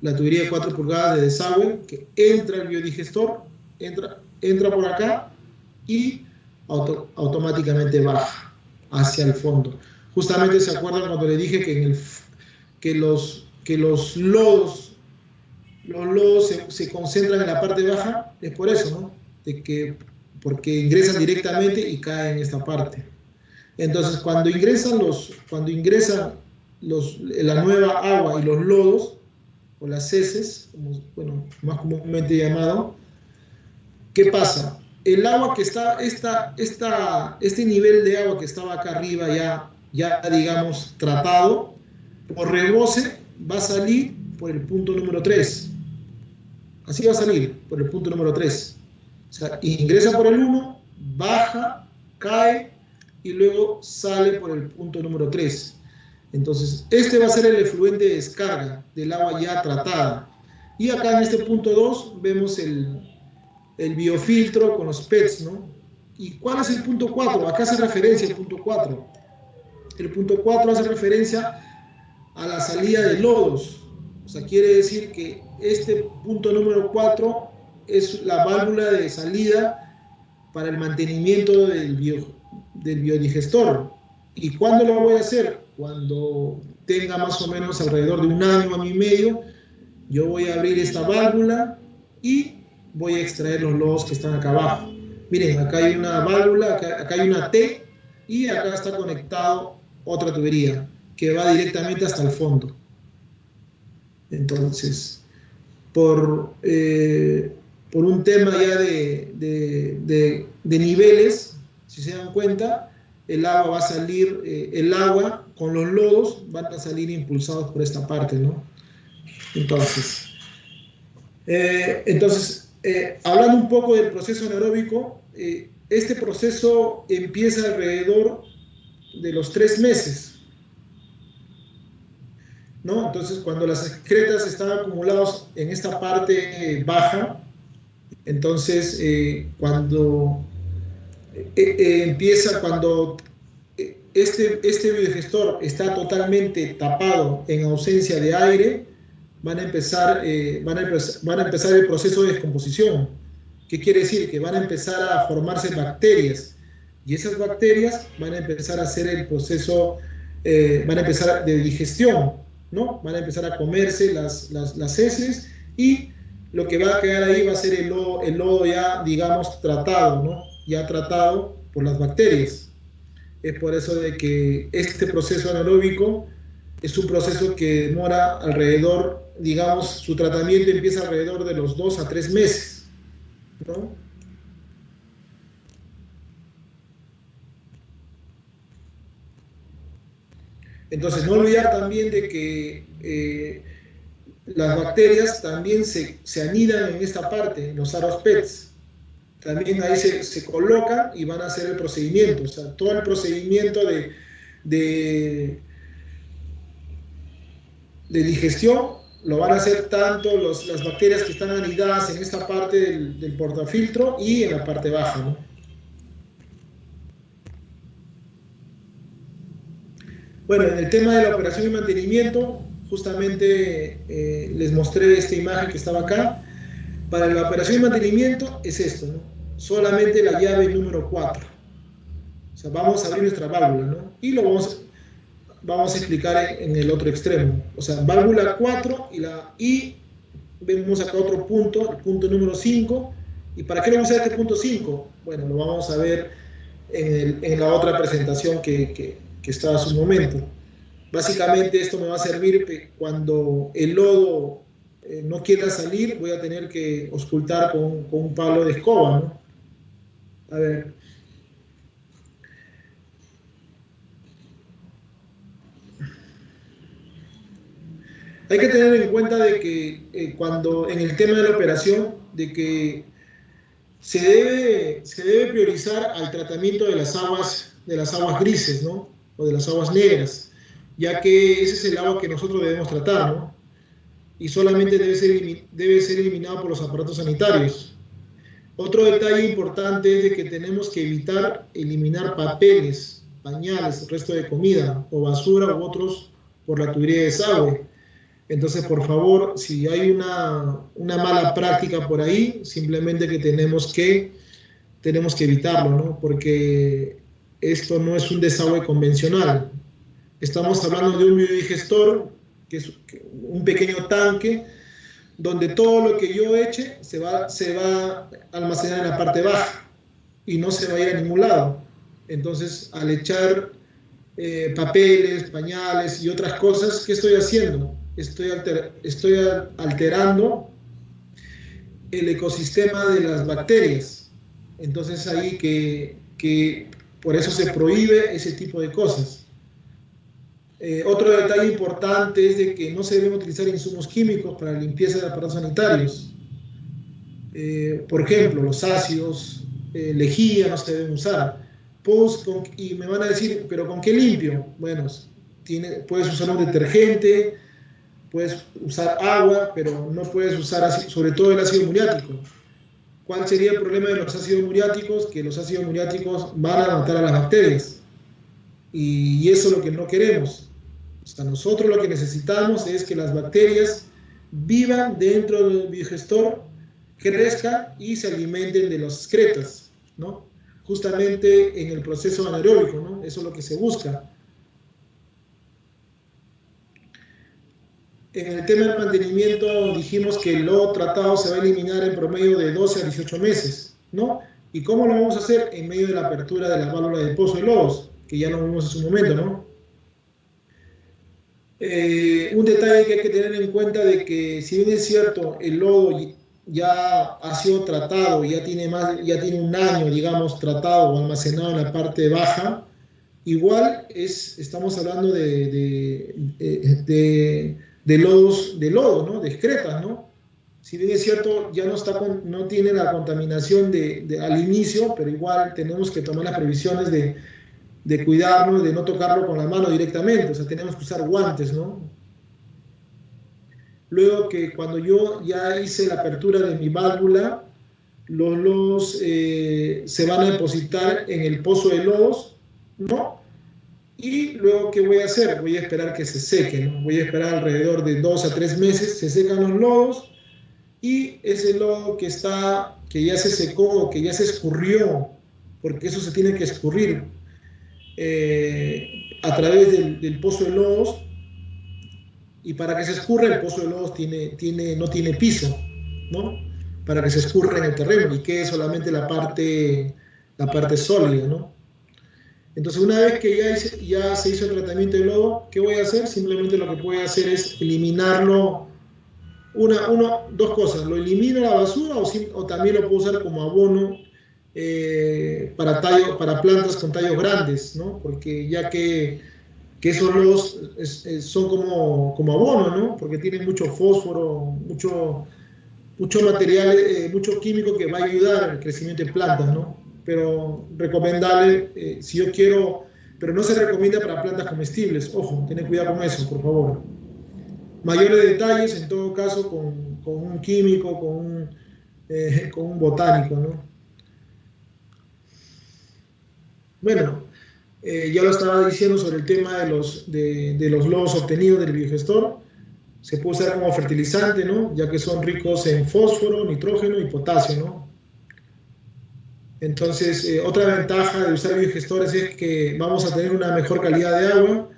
la tubería de 4 pulgadas de desagüe, que entra el biodigestor, entra por acá y automáticamente baja hacia el fondo. Justamente se acuerdan cuando le dije que los lodos se concentran en la parte baja, es por eso, ¿no? Porque ingresan directamente y caen en esta parte. Entonces, cuando ingresan la nueva agua y los lodos, o las heces, como, bueno, más comúnmente llamado, ¿qué pasa? El agua que está, este nivel de agua que estaba acá arriba ya digamos, tratado, por rebose va a salir por el punto número 3. Así va a salir, por el punto número 3. O sea, ingresa por el 1, baja, cae y luego sale por el punto número 3. Entonces, este va a ser el efluente de descarga del agua ya tratada. Y acá en este punto 2 vemos el biofiltro con los PETs, ¿no? ¿Y cuál es el punto 4? Acá hace referencia al punto 4. El punto 4 hace referencia a la salida de lodos. O sea, quiere decir que este punto número 4 es la válvula de salida para el mantenimiento del biodigestor. ¿Y cuándo lo voy a hacer? Cuando tenga más o menos alrededor de 1 año, 1 año y medio, yo voy a abrir esta válvula y voy a extraer los lodos que están acá abajo. Miren, acá hay una válvula, acá hay una T y acá está conectado otra tubería que va directamente hasta el fondo. Entonces, por un tema ya de niveles, si se dan cuenta, el agua va a salir, el agua con los lodos van a salir impulsados por esta parte, ¿no? Entonces, hablando un poco del proceso anaeróbico, este proceso empieza alrededor de los 3 meses, ¿no? Entonces, cuando las excretas están acumuladas en esta parte baja, entonces cuando empieza cuando este biodigestor está totalmente tapado en ausencia de aire, van a empezar el proceso de descomposición. ¿Qué quiere decir? Que van a empezar a formarse bacterias, y esas bacterias van a empezar a hacer el proceso, van a empezar de digestión, ¿no? Van a empezar a comerse las heces, y lo que va a quedar ahí va a ser el lodo ya, digamos, tratado, ¿no? Ya tratado por las bacterias. Es por eso de que este proceso anaeróbico es un proceso que demora alrededor, digamos, su tratamiento empieza alrededor de los 2 a 3 meses, ¿no? Entonces, no olvidar también de que las bacterias también se anidan en esta parte, en los aros PETs. También ahí se colocan y van a hacer el procedimiento. O sea, todo el procedimiento de digestión lo van a hacer tanto las bacterias que están anidadas en esta parte del portafiltro y en la parte baja, ¿no? Bueno, en el tema de la operación y mantenimiento, justamente les mostré esta imagen que estaba acá. Para la operación y mantenimiento es esto, ¿no? Solamente la llave número 4. O sea, vamos a abrir nuestra válvula, ¿no? Y lo vamos a explicar en el otro extremo. O sea, válvula 4 y vemos acá otro punto, el punto número 5. ¿Y para qué lo vamos a usar este punto 5? Bueno, lo vamos a ver en la otra presentación que está a su momento. Básicamente esto me va a servir cuando el lodo no quiera salir, voy a tener que auscultar con un palo de escoba, ¿no? A ver. Hay que tener en cuenta de que cuando en el tema de la operación, de que se debe priorizar al tratamiento de las aguas grises, ¿no? O de las aguas negras, ya que ese es el agua que nosotros debemos tratar, ¿no? Y solamente debe ser eliminado por los aparatos sanitarios. Otro detalle importante es de que tenemos que evitar eliminar papeles, pañales, resto de comida o basura u otros por la tubería de desagüe. Entonces, por favor, si hay una mala práctica por ahí, simplemente que tenemos que evitarlo, ¿no? Porque esto no es un desagüe convencional. Estamos hablando de un biodigestor, que es un pequeño tanque, donde todo lo que yo eche se va a almacenar en la parte baja y no se va a ir a ningún lado. Entonces, al echar papeles, pañales y otras cosas, ¿qué estoy haciendo? Estoy alterando el ecosistema de las bacterias. Entonces ahí que por eso se prohíbe ese tipo de cosas. Otro detalle importante es de que no se deben utilizar insumos químicos para la limpieza de aparatos sanitarios. Por ejemplo, los ácidos, lejía no se deben usar. Y me van a decir, ¿pero con qué limpio? Bueno, puedes usar un detergente, puedes usar agua, pero no puedes usar sobre todo el ácido muriático. ¿Cuál sería el problema de los ácidos muriáticos? Que los ácidos muriáticos van a matar a las bacterias. Y eso es lo que no queremos. O sea, nosotros lo que necesitamos es que las bacterias vivan dentro del biodigestor, crezcan y se alimenten de las excretas, ¿no? Justamente en el proceso anaeróbico, ¿no? Eso es lo que se busca. En el tema del mantenimiento dijimos que el lodo tratado se va a eliminar en promedio de 12 a 18 meses, ¿no? ¿Y cómo lo vamos a hacer? En medio de la apertura de la válvula de pozo de lodos, que ya lo vimos en su momento, ¿no? Un detalle que hay que tener en cuenta de que si bien es cierto, el lodo ya ha sido tratado, ya tiene un año, digamos, tratado o almacenado en la parte baja, igual estamos hablando de lodo, ¿no? De excretas, ¿no? Si bien es cierto, ya no tiene la contaminación al inicio, pero igual tenemos que tomar las previsiones de cuidarnos, de no tocarlo con la mano directamente, o sea, tenemos que usar guantes, ¿no? Luego que cuando yo ya hice la apertura de mi válvula, los lodos se van a depositar en el pozo de lodos, ¿no? Y luego, ¿qué voy a hacer? Voy a esperar que se sequen, ¿no? Voy a esperar alrededor de 2 a 3 meses, se secan los lodos, y ese lodo que ya se secó, que ya se escurrió, porque eso se tiene que escurrir a través del pozo de lodos, y para que se escurra el pozo de lodos no tiene piso, ¿no? Para que se escurra en el terreno y quede solamente la parte sólida, ¿no? Entonces, una vez que ya se hizo el tratamiento de lodo, ¿qué voy a hacer? Simplemente lo que voy a hacer es eliminarlo. Dos cosas: lo elimino a la basura, o también lo puedo usar como abono para plantas con tallos grandes, ¿no? Porque ya que esos lodos son como abono, ¿no? Porque tienen mucho fósforo, mucho material, mucho químico que va a ayudar al crecimiento de plantas, ¿no? Pero recomendable, si yo quiero, pero no se recomienda para plantas comestibles. Ojo, ten cuidado con eso, por favor. Mayores detalles, en todo caso, con un químico, con un botánico, ¿no? Bueno, ya lo estaba diciendo sobre el tema de los lodos obtenidos del biogestor. Se puede usar como fertilizante, ¿no? Ya que son ricos en fósforo, nitrógeno y potasio, ¿no? Entonces, otra ventaja de usar biogestores es que vamos a tener una mejor calidad de agua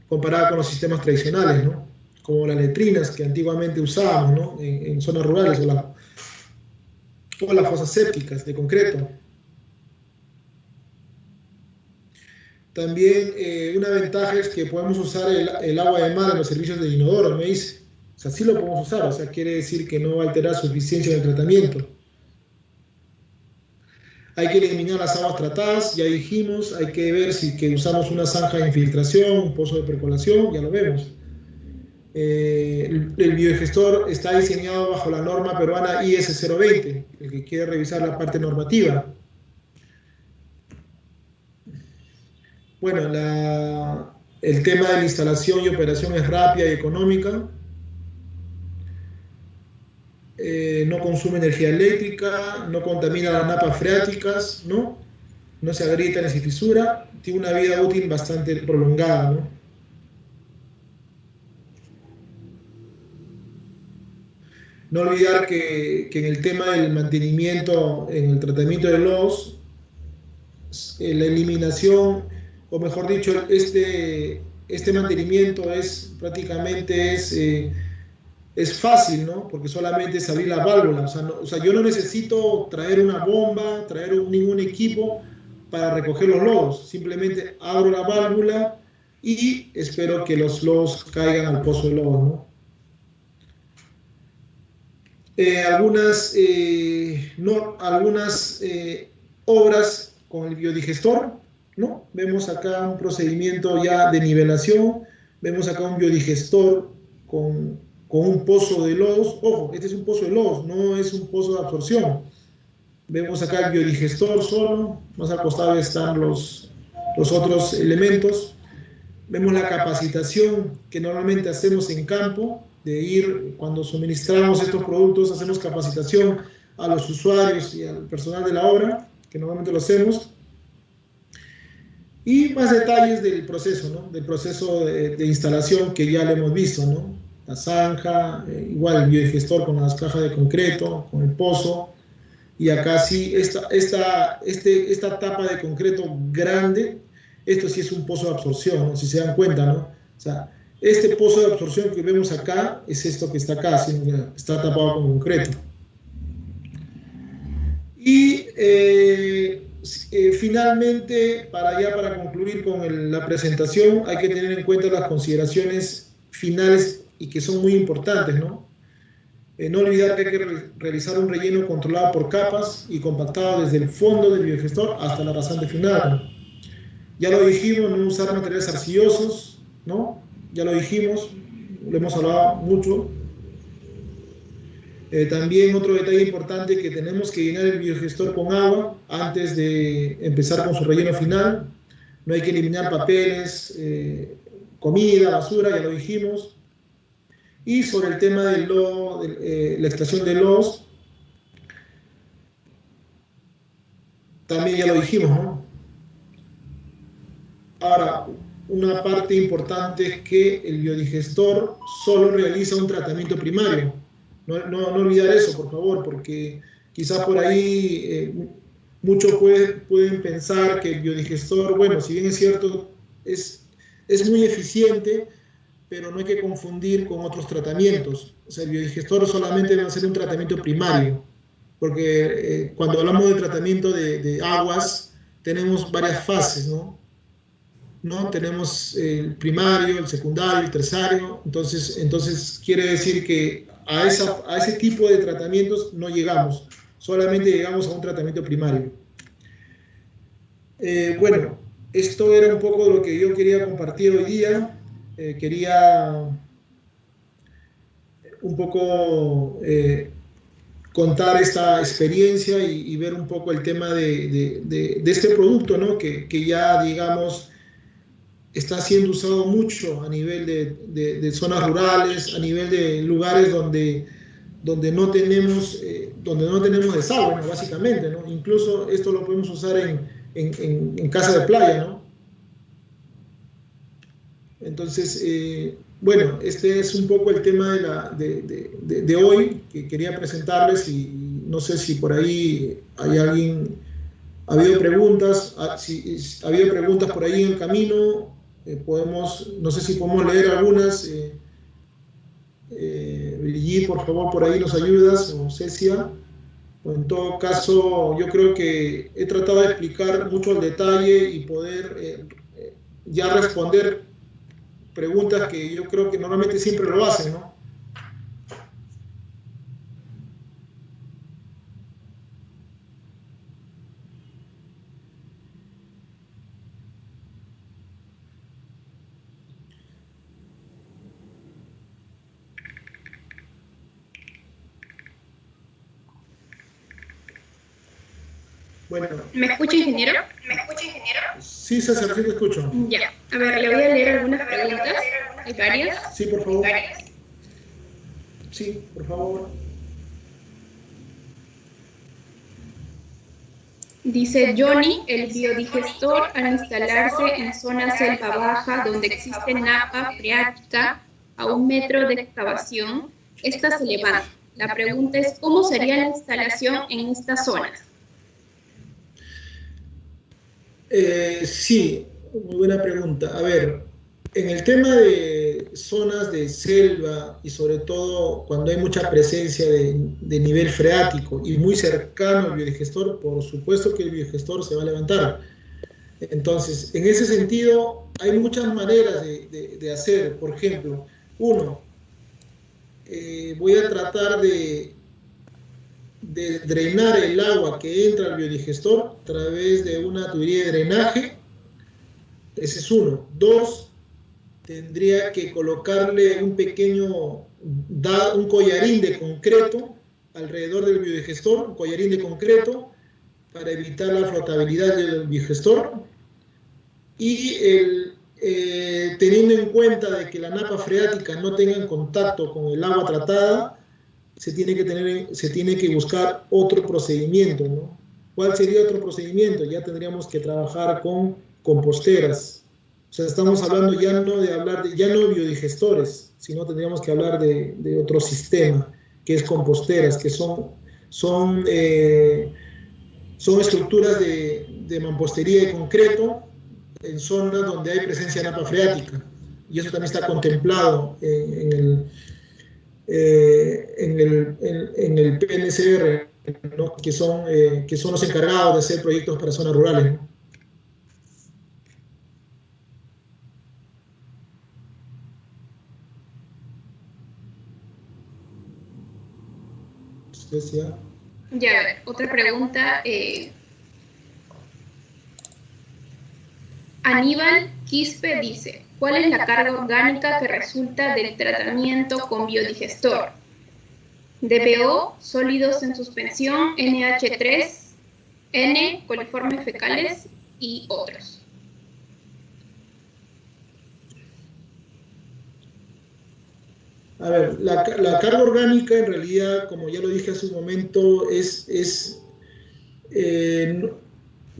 comparada con los sistemas tradicionales, ¿no? Como las letrinas que antiguamente usábamos, ¿no? En zonas rurales, o las fosas sépticas de concreto. También una ventaja es que podemos usar el agua de mar en los servicios de inodoro, me dice. O sea, sí lo podemos usar, o sea, quiere decir que no va a alterar su eficiencia en el tratamiento. Hay que eliminar las aguas tratadas, ya dijimos. Hay que ver si usamos una zanja de infiltración, un pozo de percolación, ya lo vemos. El biodigestor está diseñado bajo la norma peruana IS 020, el que quiere revisar la parte normativa. Bueno, el tema de la instalación y operación es rápida y económica. No consume energía eléctrica, no contamina las napas freáticas, ¿no? No se agrieta ni se fisura, tiene una vida útil bastante prolongada, ¿no? No olvidar que en el tema del mantenimiento, en el tratamiento de lodos, la eliminación, o mejor dicho, este mantenimiento prácticamente es fácil, ¿no? Porque solamente es abrir la válvula. O sea, yo no necesito traer una bomba, ningún equipo para recoger los lodos. Simplemente abro la válvula y espero que los lodos caigan al pozo de lodos, ¿no? Algunas obras con el biodigestor, ¿no? Vemos acá un procedimiento ya de nivelación. Vemos acá un biodigestor con un pozo de lodos. Ojo, este es un pozo de lodos, no es un pozo de absorción. Vemos acá el biodigestor solo, más al costado están los otros elementos. Vemos la capacitación que normalmente hacemos en campo, cuando suministramos estos productos, hacemos capacitación a los usuarios y al personal de la obra, que normalmente lo hacemos. Y más detalles del proceso, ¿no? Del proceso de instalación que ya lo hemos visto, ¿no? La zanja, igual el biodigestor con las cajas de concreto, con el pozo, y acá sí, esta tapa de concreto grande, esto sí es un pozo de absorción, ¿no? Si se dan cuenta, ¿no? O sea, este pozo de absorción que vemos acá es esto que está acá, sino que está tapado con concreto. Y finalmente, para concluir con la presentación, hay que tener en cuenta las consideraciones finales y que son muy importantes, ¿no? No olvidar que hay que realizar un relleno controlado por capas y compactado desde el fondo del biodigestor hasta la rasante final. Ya lo dijimos, no usar materiales arcillosos, ¿no? Ya lo dijimos, lo hemos hablado mucho. También otro detalle importante, que tenemos que llenar el biodigestor con agua antes de empezar con su relleno final. No hay que eliminar papeles, comida, basura, ya lo dijimos. Y sobre el tema del lodo, la extracción de lodos, también ya lo dijimos, ¿no? Ahora, una parte importante es que el biodigestor solo realiza un tratamiento primario. No olvidar eso, por favor, porque quizás por ahí muchos pueden pensar que el biodigestor, bueno, si bien es cierto, es muy eficiente, pero no hay que confundir con otros tratamientos. O sea, el biodigestor solamente debe ser un tratamiento primario, porque cuando hablamos de tratamiento de aguas, tenemos varias fases, ¿no? Tenemos el primario, el secundario, el terciario, entonces quiere decir que a ese tipo de tratamientos no llegamos, solamente llegamos a un tratamiento primario. Bueno, esto era un poco lo que yo quería compartir hoy día. Quería un poco contar esta experiencia y ver un poco el tema de este producto, ¿no? Que ya, digamos, está siendo usado mucho a nivel de zonas rurales, a nivel de lugares donde no tenemos desagüe, ¿no? Básicamente, ¿no? Incluso esto lo podemos usar en casa de playa, ¿no? Entonces, bueno, este es un poco el tema de hoy que quería presentarles y no sé si por ahí hay alguien, ha habido preguntas, si ha habido preguntas por ahí en el camino, no sé si podemos leer algunas. Brigitte, por favor, por ahí nos ayudas, o Cecia. O en todo caso, yo creo que he tratado de explicar mucho el detalle y poder ya responder preguntas que yo creo que normalmente siempre lo hacen, ¿no? Bueno. ¿Me escucha, ingeniero? Sí, César, sí te escucho. Ya. A ver, le voy a leer algunas preguntas. ¿Hay varias? Sí, por favor. Sí, por favor. Dice Johnny, el biodigestor al instalarse en zona selva baja donde existe napa freática a 1 metro de excavación, esta se levanta. La pregunta es, ¿cómo sería la instalación en estas zonas? Sí, muy buena pregunta. A ver, en el tema de zonas de selva y sobre todo cuando hay mucha presencia de nivel freático y muy cercano al biodigestor, por supuesto que el biodigestor se va a levantar. Entonces, en ese sentido, hay muchas maneras de hacer. Por ejemplo, voy a tratar de drenar el agua que entra al biodigestor a través de una tubería de drenaje. Ese es uno. 2, tendría que colocarle un collarín de concreto alrededor del biodigestor, un collarín de concreto para evitar la flotabilidad del biodigestor. Y teniendo en cuenta de que la napa freática no tenga contacto con el agua tratada, se tiene que buscar otro procedimiento, ¿no? ¿Cuál sería otro procedimiento? Ya tendríamos que trabajar con composteras. O sea, estamos hablando ya no biodigestores, sino tendríamos que hablar de otro sistema, que es composteras, que son estructuras de mampostería de concreto en zonas donde hay presencia de napa freática. Y eso también está contemplado en el PNCR, ¿no? que son los encargados de hacer proyectos para zonas rurales, ¿no? Ya, a ver, otra pregunta. Aníbal Quispe dice, ¿cuál es la carga orgánica que resulta del tratamiento con biodigestor? DBO, sólidos en suspensión, NH3, N, coliformes fecales y otros. A ver, la carga orgánica en realidad, como ya lo dije hace un momento,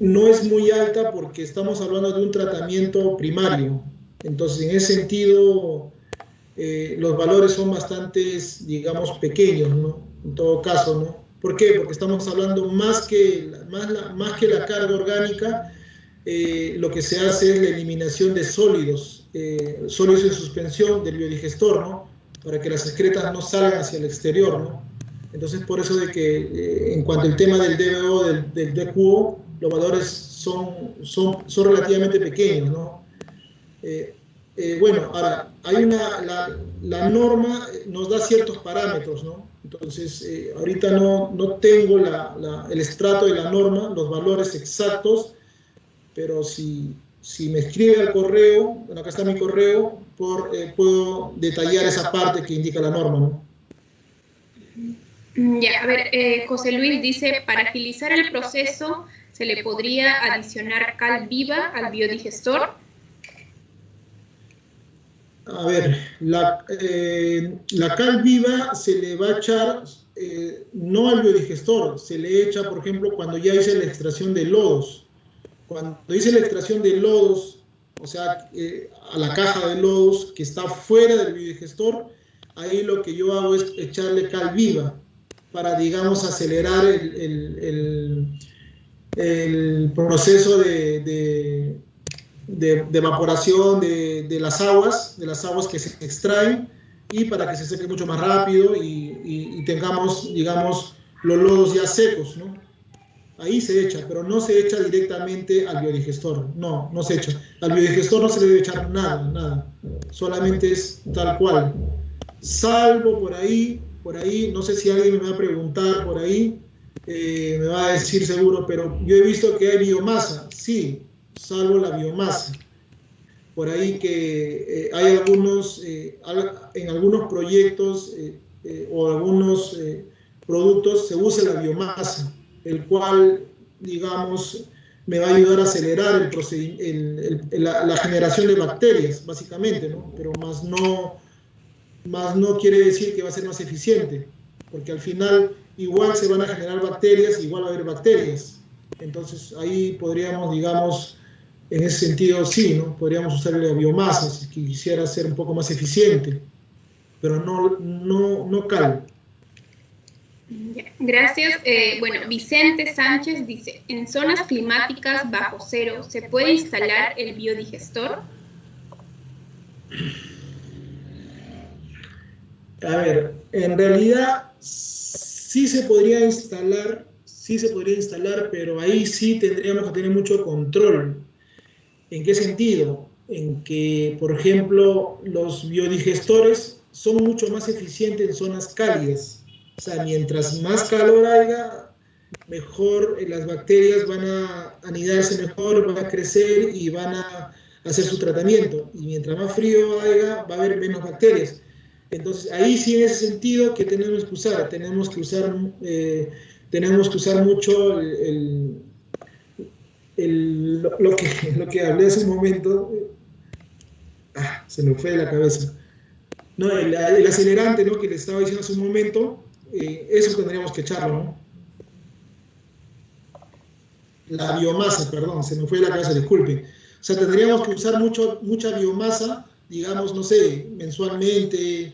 no es muy alta porque estamos hablando de un tratamiento primario. Entonces, en ese sentido, los valores son bastante, digamos, pequeños, ¿no? En todo caso, ¿no? ¿Por qué? Porque estamos hablando más que la carga orgánica, lo que se hace es la eliminación de sólidos en suspensión del biodigestor, ¿no? Para que las excretas no salgan hacia el exterior, ¿no? Entonces, por eso de que en cuanto al tema del DBO, del DQO, los valores son relativamente pequeños, ¿no? Bueno, ahora, la norma nos da ciertos parámetros, ¿no? Entonces, ahorita no tengo el extracto de la norma, los valores exactos, pero si me escribe al correo, bueno, acá está mi correo, puedo detallar esa parte que indica la norma, ¿no? Ya, a ver, José Luis dice, para agilizar el proceso, ¿se le podría adicionar cal viva al biodigestor? A ver, la cal viva se le va a echar no al biodigestor, se le echa, por ejemplo, cuando ya hice la extracción de lodos. Cuando hice la extracción de lodos, o sea, a la caja de lodos que está fuera del biodigestor, ahí lo que yo hago es echarle cal viva para, digamos, acelerar el proceso de evaporación de las aguas que se extraen, y para que se seque mucho más rápido y tengamos, digamos, los lodos ya secos, ¿no? Ahí se echa, pero no se echa directamente al biodigestor, no se echa. Al biodigestor no se le debe echar nada, solamente es tal cual. Salvo por ahí, no sé si alguien me va a preguntar por ahí, me va a decir seguro, pero yo he visto que hay biomasa, sí, salvo la biomasa. Por ahí que hay en algunos proyectos o algunos productos se usa la biomasa, el cual, digamos, me va a ayudar a acelerar la generación de bacterias, básicamente, ¿no? Pero más no quiere decir que va a ser más eficiente, porque al final igual se van a generar bacterias, igual va a haber bacterias. Entonces ahí podríamos, digamos, en ese sentido sí, ¿no? Podríamos usar la biomasa si quisiera ser un poco más eficiente, pero no cal. Gracias. Bueno, Vicente Sánchez dice, ¿en zonas climáticas bajo cero se puede instalar el biodigestor? A ver, en realidad sí se podría instalar, pero ahí sí tendríamos que tener mucho control. ¿En qué sentido? En que, por ejemplo, los biodigestores son mucho más eficientes en zonas cálidas. O sea, mientras más calor haya, mejor las bacterias van a anidarse mejor, van a crecer y van a hacer su tratamiento. Y mientras más frío haya, va a haber menos bacterias. Entonces, ahí sí, en ese sentido, ¿qué tenemos que usar? Tenemos que usar mucho lo que hablé hace un momento. Se me fue de la cabeza. No, el acelerante, ¿no?, que les estaba diciendo hace un momento, eso tendríamos que echarlo, ¿no? La biomasa, perdón, se me fue de la cabeza, disculpen. O sea, tendríamos que usar mucha biomasa, digamos, no sé, mensualmente,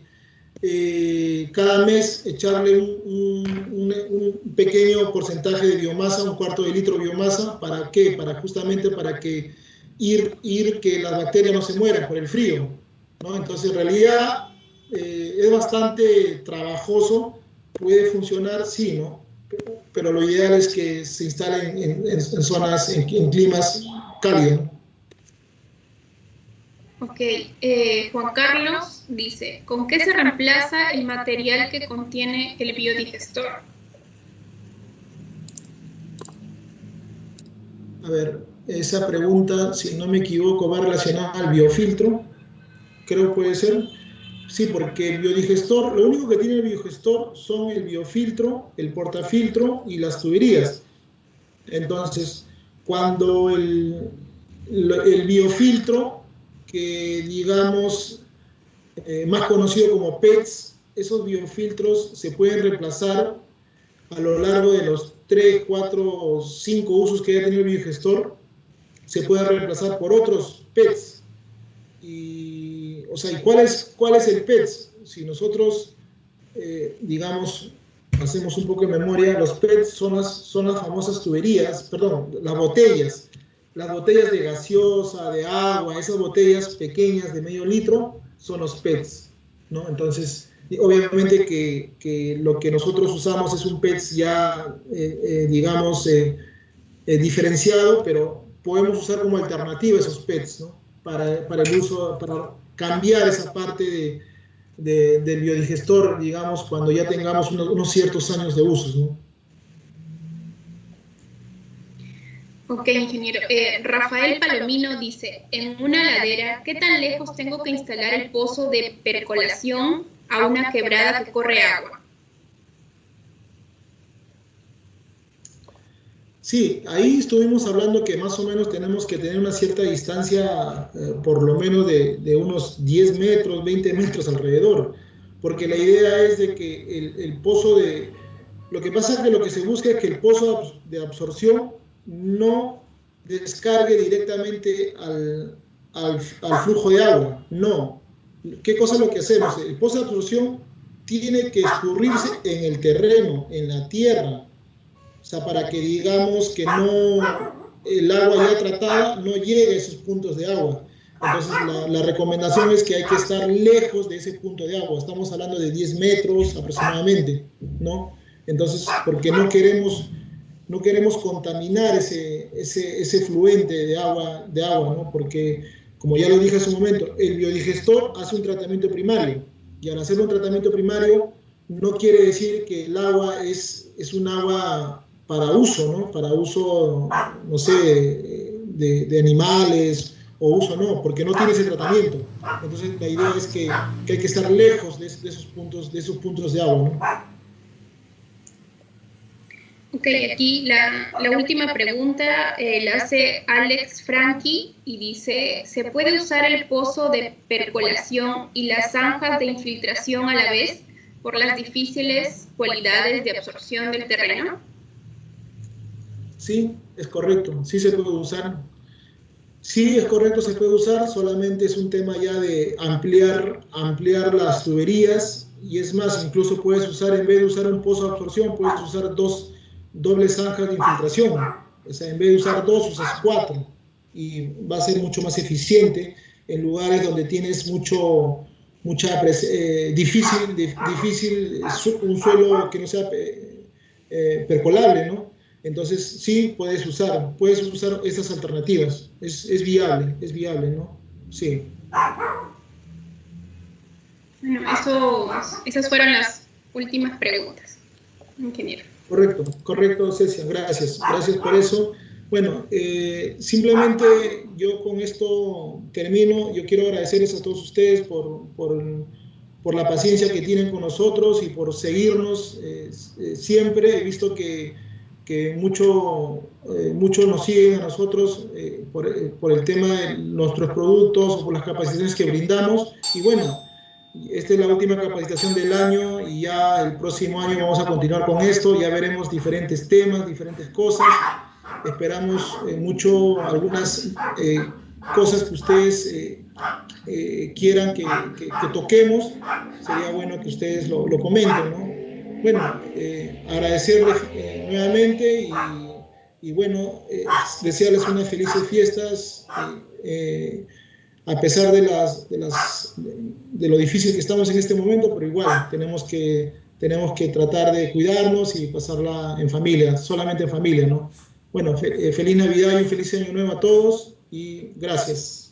cada mes echarle un pequeño porcentaje de biomasa, un cuarto de litro de biomasa. ¿Para qué? Justamente para que que las bacterias no se mueran por el frío, ¿no? Entonces, en realidad, es bastante trabajoso, puede funcionar, sí, ¿no? Pero lo ideal es que se instalen en zonas, en climas cálidos. Ok, Juan Carlos dice, ¿con qué se reemplaza el material que contiene el biodigestor? A ver, esa pregunta, si no me equivoco, va relacionada al biofiltro, creo que puede ser. Sí, porque el biodigestor, lo único que tiene el biodigestor son el biofiltro, el portafiltro y las tuberías. Entonces, cuando el biofiltro, que digamos, más conocido como PETs, esos biofiltros se pueden reemplazar a lo largo de los 3, 4, 5 usos que haya tenido el biodigestor, se pueda reemplazar por otros PETs. Y, o sea, ¿y cuál es el PETs? Si nosotros, digamos, hacemos un poco de memoria, los PETs son las famosas tuberías, perdón, las botellas de gaseosa, de agua, esas botellas pequeñas de medio litro son los PETs, ¿no? Entonces, obviamente que lo que nosotros usamos es un PETs ya, digamos, diferenciado, pero podemos usar como alternativa esos PETs, ¿no? Para el uso, para cambiar esa parte del biodigestor, digamos, cuando ya tengamos unos ciertos años de usos, ¿no? Ok, ingeniero. Rafael Palomino dice, en una ladera, ¿qué tan lejos tengo que instalar el pozo de percolación a una quebrada que corre agua? Sí, ahí estuvimos hablando que más o menos tenemos que tener una cierta distancia, por lo menos de unos 10 metros, 20 metros alrededor, porque la idea es de que el pozo lo que pasa es que lo que se busca es que el pozo de absorción no descargue directamente al flujo de agua, no. ¿Qué cosa es lo que hacemos? El pozo de absorción tiene que escurrirse en el terreno, en la tierra, o sea, para que digamos que el agua ya tratada no llegue a esos puntos de agua. Entonces la recomendación es que hay que estar lejos de ese punto de agua, estamos hablando de 10 metros aproximadamente, ¿no? Entonces, porque no queremos contaminar ese fluente de agua, ¿no? Porque, como ya lo dije hace un momento, el biodigestor hace un tratamiento primario, y al hacer un tratamiento primario no quiere decir que el agua es un agua para uso, ¿no? Para uso, no sé, de animales, o uso no, porque no tiene ese tratamiento. Entonces la idea es que hay que estar lejos de esos puntos de agua, ¿no? Ok, aquí la última pregunta la hace Alex Franchi y dice, ¿se puede usar el pozo de percolación y las zanjas de infiltración a la vez por las difíciles cualidades de absorción del terreno? Sí, es correcto, sí se puede usar. Sí, es correcto, se puede usar, solamente es un tema ya de ampliar las tuberías, y es más, incluso puedes usar, en vez de usar un pozo de absorción, puedes usar dobles zanjas de infiltración. O sea, en vez de usar 2, usas 4, y va a ser mucho más eficiente en lugares donde tienes difícil un suelo que no sea percolable, ¿no? Entonces sí puedes usar esas alternativas, es viable, ¿no? Sí. Bueno, esas fueron las últimas preguntas, ingeniero. Correcto, Cecia, gracias por eso. Bueno, simplemente yo con esto termino. Yo quiero agradecerles a todos ustedes por la paciencia que tienen con nosotros y por seguirnos siempre. He visto que muchos nos siguen a nosotros por el tema de nuestros productos o por las capacitaciones que brindamos. Y bueno, esta es la última capacitación del año y ya el próximo año vamos a continuar con esto. Ya veremos diferentes temas, diferentes cosas. Esperamos mucho algunas cosas que ustedes quieran que toquemos. Sería bueno que ustedes lo comenten, ¿no? Bueno, agradecerles nuevamente y bueno, desearles unas felices fiestas, a pesar de lo difícil que estamos en este momento, pero igual tenemos que tratar de cuidarnos y pasarla en familia, solamente en familia, ¿no? Bueno, feliz Navidad y un feliz Año Nuevo a todos y gracias.